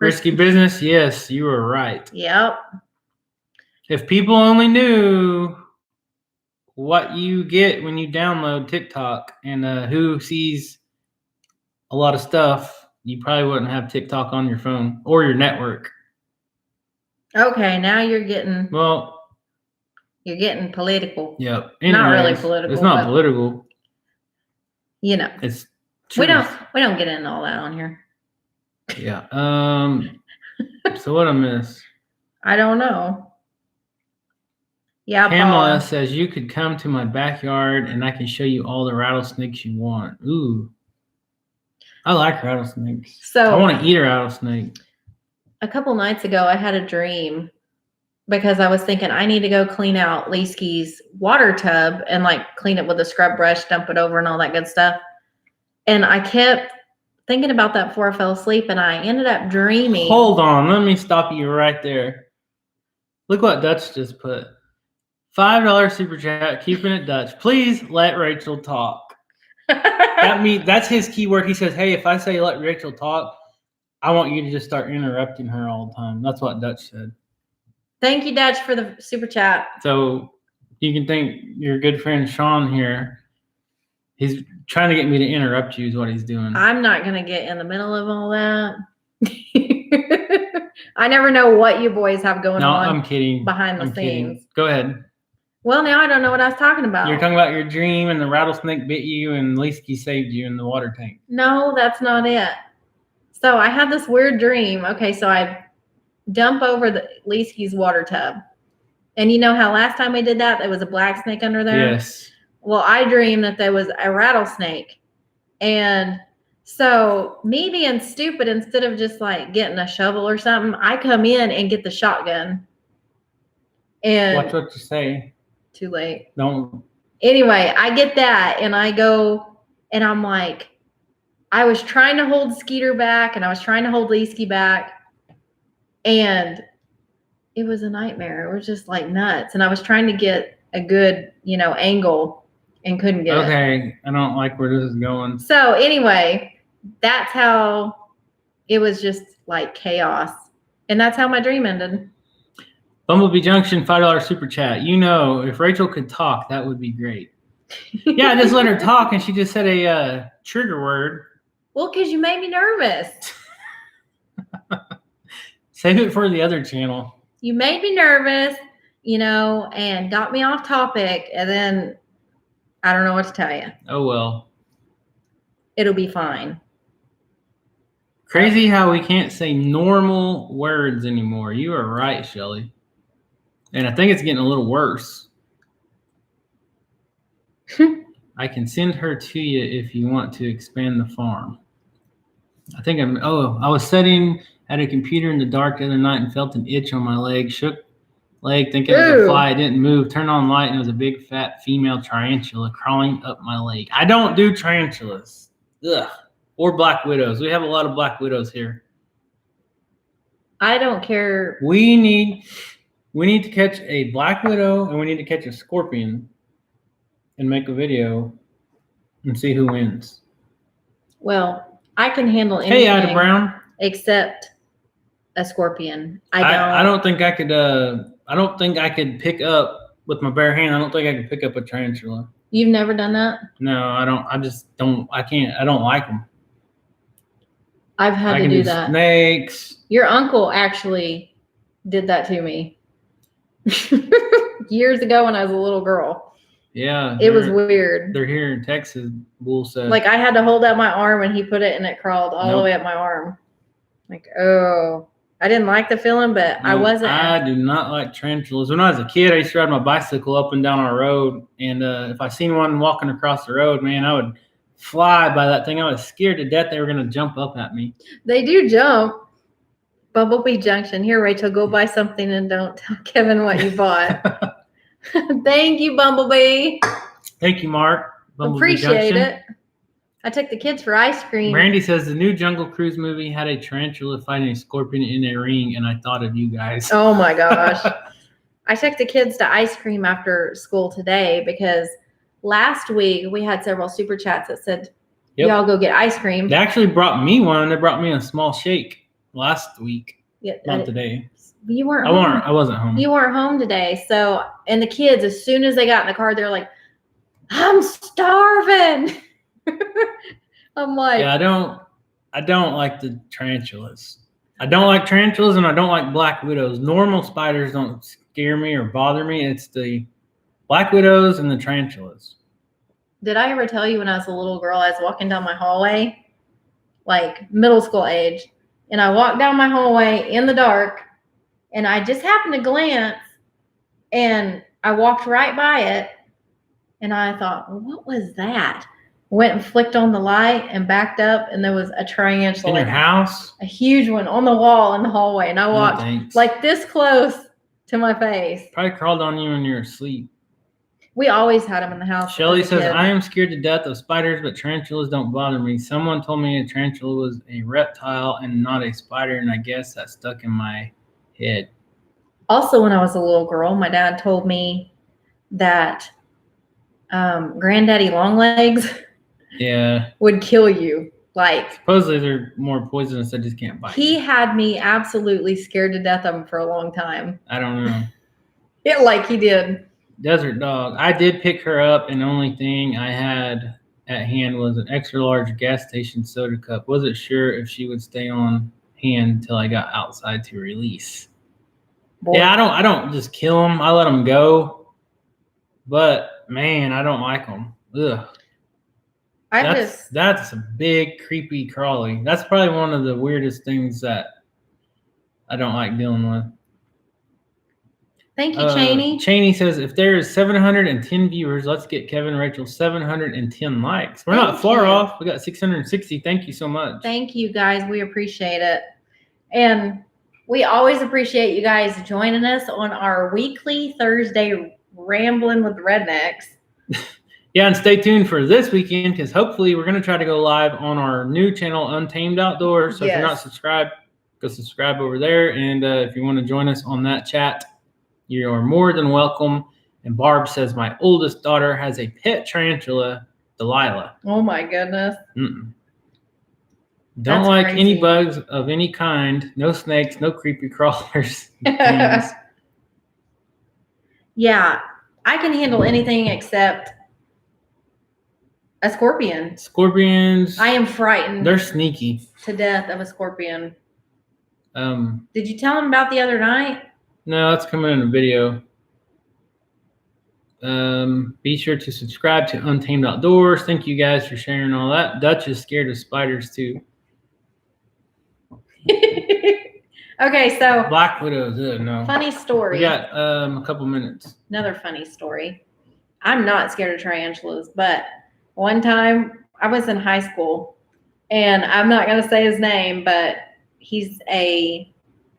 Risky business? Yes, you are right.
Yep.
If people only knew what you get when you download TikTok and who sees a lot of stuff, you probably wouldn't have TikTok on your phone or your network.
Okay, now you're getting political.
Yep.
Anyways, not really political.
It's not political.
You know.
It's
truth. We don't get into all that on here.
Yeah. So what I miss?
I don't know. Yeah.
Pamela says you could come to my backyard and I can show you all the rattlesnakes you want. Ooh. I like rattlesnakes. So I want to eat a rattlesnake.
A couple nights ago, I had a dream because I was thinking I need to go clean out Leesky's water tub and like clean it with a scrub brush, dump it over and all that good stuff. And I kept thinking about that before I fell asleep and I ended up dreaming.
Hold on. Let me stop you right there. Look what Dutch just put. $5 super chat, keeping it Dutch. Please let Rachel talk. That's his keyword. He says, hey, if I say let Rachel talk, I want you to just start interrupting her all the time. That's what Dutch said.
Thank you, Dutch, for the super chat.
So you can thank your good friend Sean here. He's trying to get me to interrupt you is what he's doing.
I'm not going to get in the middle of all that. I never know what you boys have going on.
I'm kidding.
Behind the
I'm
scenes.
kidding. Go ahead.
Well, now I don't know what I was talking about.
You're talking about your dream and the rattlesnake bit you and Leesky saved you in the water tank.
No, that's not it. So I had this weird dream. Okay, so I dump over the Leesky's water tub. And you know how last time we did that, there was a black snake under there?
Yes.
Well, I dreamed that there was a rattlesnake. And so me being stupid, instead of just like getting a shovel or something, I come in and get the shotgun. And
Watch what you say.
Too late.
Don't.
Anyway, I get that and I go and I'm like, I was trying to hold Skeeter back and I was trying to hold Leesky back. And it was a nightmare. It was just like nuts. And I was trying to get a good, angle and couldn't get it.
Okay. I don't like where this is going.
So anyway, that's how it was, just like chaos. And that's how my dream ended.
Bumblebee Junction, $5 super chat. If Rachel could talk, that would be great. Yeah, I just let her talk and she just said a trigger word.
Well, because you made me nervous.
Save it for the other channel.
You made me nervous, and got me off topic. And then I don't know what to tell you.
Oh, well.
It'll be fine.
Crazy how we can't say normal words anymore. You are right, Shelly. And I think it's getting a little worse. I can send her to you if you want to expand the farm. I was sitting at a computer in the dark the other night and felt an itch on my leg. Shook leg, thinking it was a fly. It didn't move. Turned on light and it was a big fat female tarantula crawling up my leg. I don't do tarantulas. Ugh. Or black widows. We have a lot of black widows here.
I don't care.
We need to catch a black widow and we need to catch a scorpion and make a video and see who wins.
Well, I can handle anything.
Hey, Ida Brown.
Except a scorpion.
I don't think I could. I don't think I could pick up with my bare hand. I don't think I could pick up a tarantula.
You've never done that?
No, I don't. I just don't. I can't. I don't like them.
I've had to do that.
Snakes.
Your uncle actually did that to me years ago when I was a little girl.
Yeah,
it was weird.
They're here in Texas. Bull said.
Like I had to hold out my arm and he put it and it crawled all the way up my arm. Like, oh, I didn't like the feeling, but I wasn't.
I do not like tarantulas. When I was a kid, I used to ride my bicycle up and down our road, and if I seen one walking across the road, man, I would fly by that thing. I was scared to death they were going to jump up at me.
They do jump. Bumblebee Junction. Here, Rachel, go buy something and don't tell Kevin what you bought. Thank you, Bumblebee.
Thank you, Mark. Bumblebee
Appreciate
Junction.
it. I took the kids for ice cream.
Randy says the new Jungle Cruise movie had a tarantula fighting a scorpion in a ring, and I thought of you guys.
Oh my gosh. I took the kids to ice cream after school today because last week we had several super chats that said, y'all go get ice cream.
They actually brought me one. They brought me a small shake last week.
Yeah,
not today.
You weren't home.
I wasn't home.
You weren't home today. So, and the kids, as soon as they got in the car, they're like, I'm starving. I'm like,
yeah, I don't like the tarantulas. I don't like tarantulas and I don't like black widows. Normal spiders don't scare me or bother me. It's the black widows and the tarantulas.
Did I ever tell you when I was a little girl, I was walking down my hallway, like middle school age, and I walked down my hallway in the dark and I just happened to glance and I walked right by it and I thought, well, what was that? Went and flicked on the light and backed up and there was a tarantula.
In your house?
A huge one on the wall in the hallway. And I walked like this close to my face.
Probably crawled on you when you were asleep.
We always had them in the house.
Shelly says, I am scared to death of spiders, but tarantulas don't bother me. Someone told me a tarantula was a reptile and not a spider, and I guess that stuck in my head.
Also, when I was a little girl, my dad told me that Granddaddy Longlegs
Yeah.
would kill you. Like,
Supposedly they're more poisonous. They just can't bite.
he
you.
had me absolutely scared to death of him for a long time.
I don't know.
Yeah, like he did.
Desert dog. I did pick her up, and the only thing I had at hand was an extra large gas station soda cup. Wasn't sure if she would stay on hand until I got outside to release.
Boy.
Yeah, I don't just kill them. I let them go. But man, I don't like them. Ugh. That's a big creepy crawly. That's probably one of the weirdest things that I don't like dealing with.
Thank you, Cheney.
Cheney says, if there is 710 viewers, let's get Kevin and Rachel 710 likes. We're not far off. We got 660. Thank you so much.
Thank you, guys. We appreciate it. And we always appreciate you guys joining us on our weekly Thursday Rambling with the Rednecks.
Yeah, and stay tuned for this weekend because hopefully we're going to try to go live on our new channel, Untamed Outdoors. So if you're not subscribed, go subscribe over there. And if you want to join us on that chat, you are more than welcome. And Barb says, my oldest daughter has a pet tarantula, Delilah.
Oh, my goodness.
Don't
That's
like
crazy.
any bugs of any kind. No snakes, no creepy crawlers. Things.
Yeah, I can handle anything except a scorpion.
Scorpions.
I am frightened
They're sneaky.
to death of a scorpion.
Did
you tell him about the other night?
No, that's coming in a video. Be sure to subscribe to Untamed Outdoors. Thank you guys for sharing all that. Dutch is scared of spiders too.
Okay, so
Black widows. No.
funny story.
We got a couple minutes.
Another funny story. I'm not scared of tarantulas, but one time I was in high school, and I'm not going to say his name, but he's a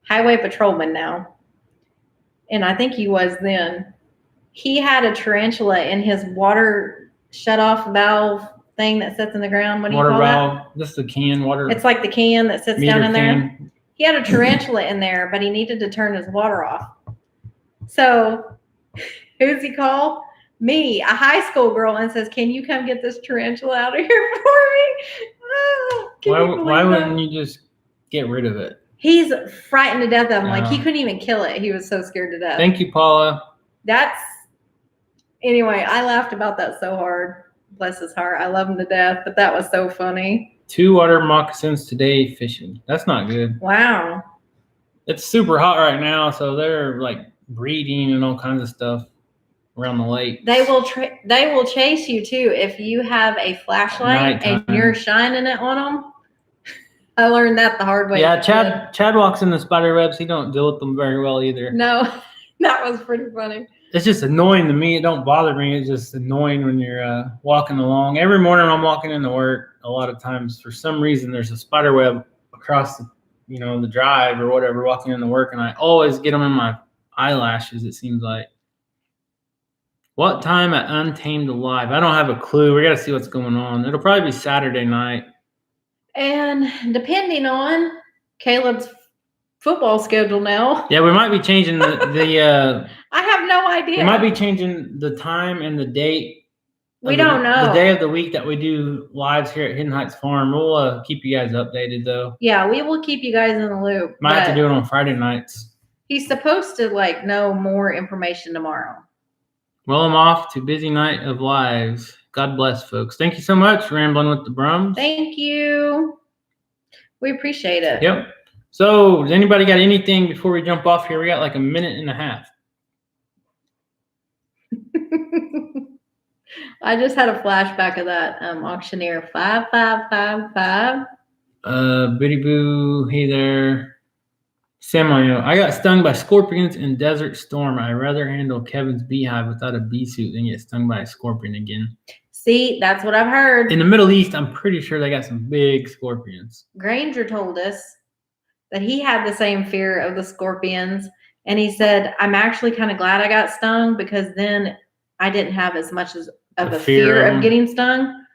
highway patrolman now. And I think he was then. He had a tarantula in his water shut-off valve thing that sits in the ground. What do you call
valve. This is the can water.
that? It's like the can that sits down in there.
Can.
He had a tarantula in there, but he needed to turn his water off. So who's he call? Me, a high school girl, and says, can you come get this tarantula out of here for me? Oh,
why wouldn't you just get rid of it?
He's frightened to death of him. Like, he couldn't even kill it. He was so scared to death.
Thank you, Paula.
Anyway, I laughed about that so hard. Bless his heart. I love him to death, but that was so funny.
2 water moccasins today fishing. That's not good.
Wow.
It's super hot right now, so they're like breeding and all kinds of stuff around the lake.
They will chase you too if you have a flashlight
Nighttime.
and you're shining it on them. I learned that the hard way.
Yeah, Chad walks in the spider webs. He don't deal with them very well either.
No, that was pretty funny.
It's just annoying to me. It don't bother me. It's just annoying when you're walking along. Every morning I'm walking into work. A lot of times, for some reason, there's a spider web across the drive or whatever, walking into work, and I always get them in my eyelashes, it seems like. What time at Untamed Live? I don't have a clue. We got to see what's going on. It'll probably be Saturday night.
And depending on Caleb's football schedule now.
Yeah, we might be changing the
I have no idea.
we might be changing the time and the date.
We don't know.
The day of the week that we do lives here at Hidden Heights Farm. We'll keep you guys updated, though.
Yeah, we will keep you guys in the loop.
Might have to do it on Friday nights.
He's supposed to know more information tomorrow.
Well, I'm off to busy night of lives. God bless, folks. Thank you so much, Rambling with the Brums.
Thank you. We appreciate it.
Yep. So, does anybody got anything before we jump off here? We got like a minute and a half.
I just had a flashback of that auctioneer 5555.
Biddy Boo, hey there. Samuel, I got stung by scorpions in Desert Storm. I'd rather handle Kevin's beehive without a bee suit than get stung by a scorpion again.
See, that's what I've heard.
In the Middle East, I'm pretty sure they got some big scorpions.
Granger told us that he had the same fear of the scorpions. And he said, I'm actually kind of glad I got stung because then I didn't have as much of a fear of getting stung.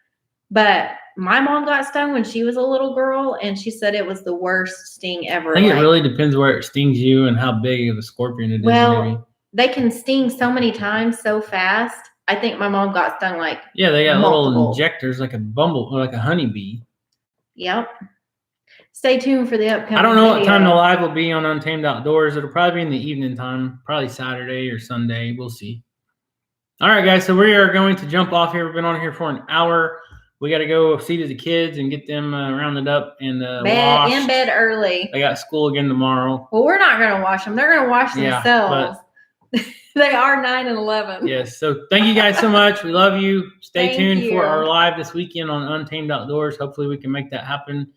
But my mom got stung when she was a little girl, and she said it was the worst sting ever.
I think it really depends where it stings you and how big of a scorpion it is.
Well,
maybe.
they can sting so many times so fast. I think my mom got stung like,
Yeah, they got little
multiple.
injectors like a bumble or like a honeybee.
yep. Stay tuned for the upcoming
I don't know what time the
video.
live will be on Untamed Outdoors. It'll probably be in the evening time, probably Saturday or Sunday. We'll see. All right, guys. So we are going to jump off here. We've been on here for an hour. We got to go see to the kids and get them rounded up and washed.
In bed early.
They got school again tomorrow.
Well, we're not going to wash them. They're going to wash
Yeah,
themselves. They are 9 and 11.
Yes. So thank you guys so much. We love you. Stay
Thank
tuned
you.
for our live this weekend on Untamed Outdoors. Hopefully we can make that happen.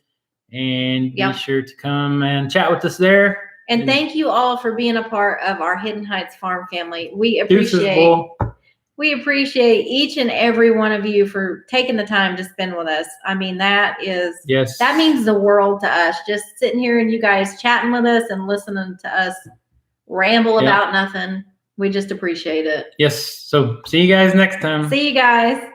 And
Yep.
be sure to come and chat with us there.
And thank you all for being a part of our Hidden Heights Farm family. We
Deuces,
appreciate each and every one of you for taking the time to spend with us. I mean, that means the world to us. Just sitting here and you guys chatting with us and listening to us ramble about nothing. We just appreciate it.
Yes. So see you guys next time.
See you guys.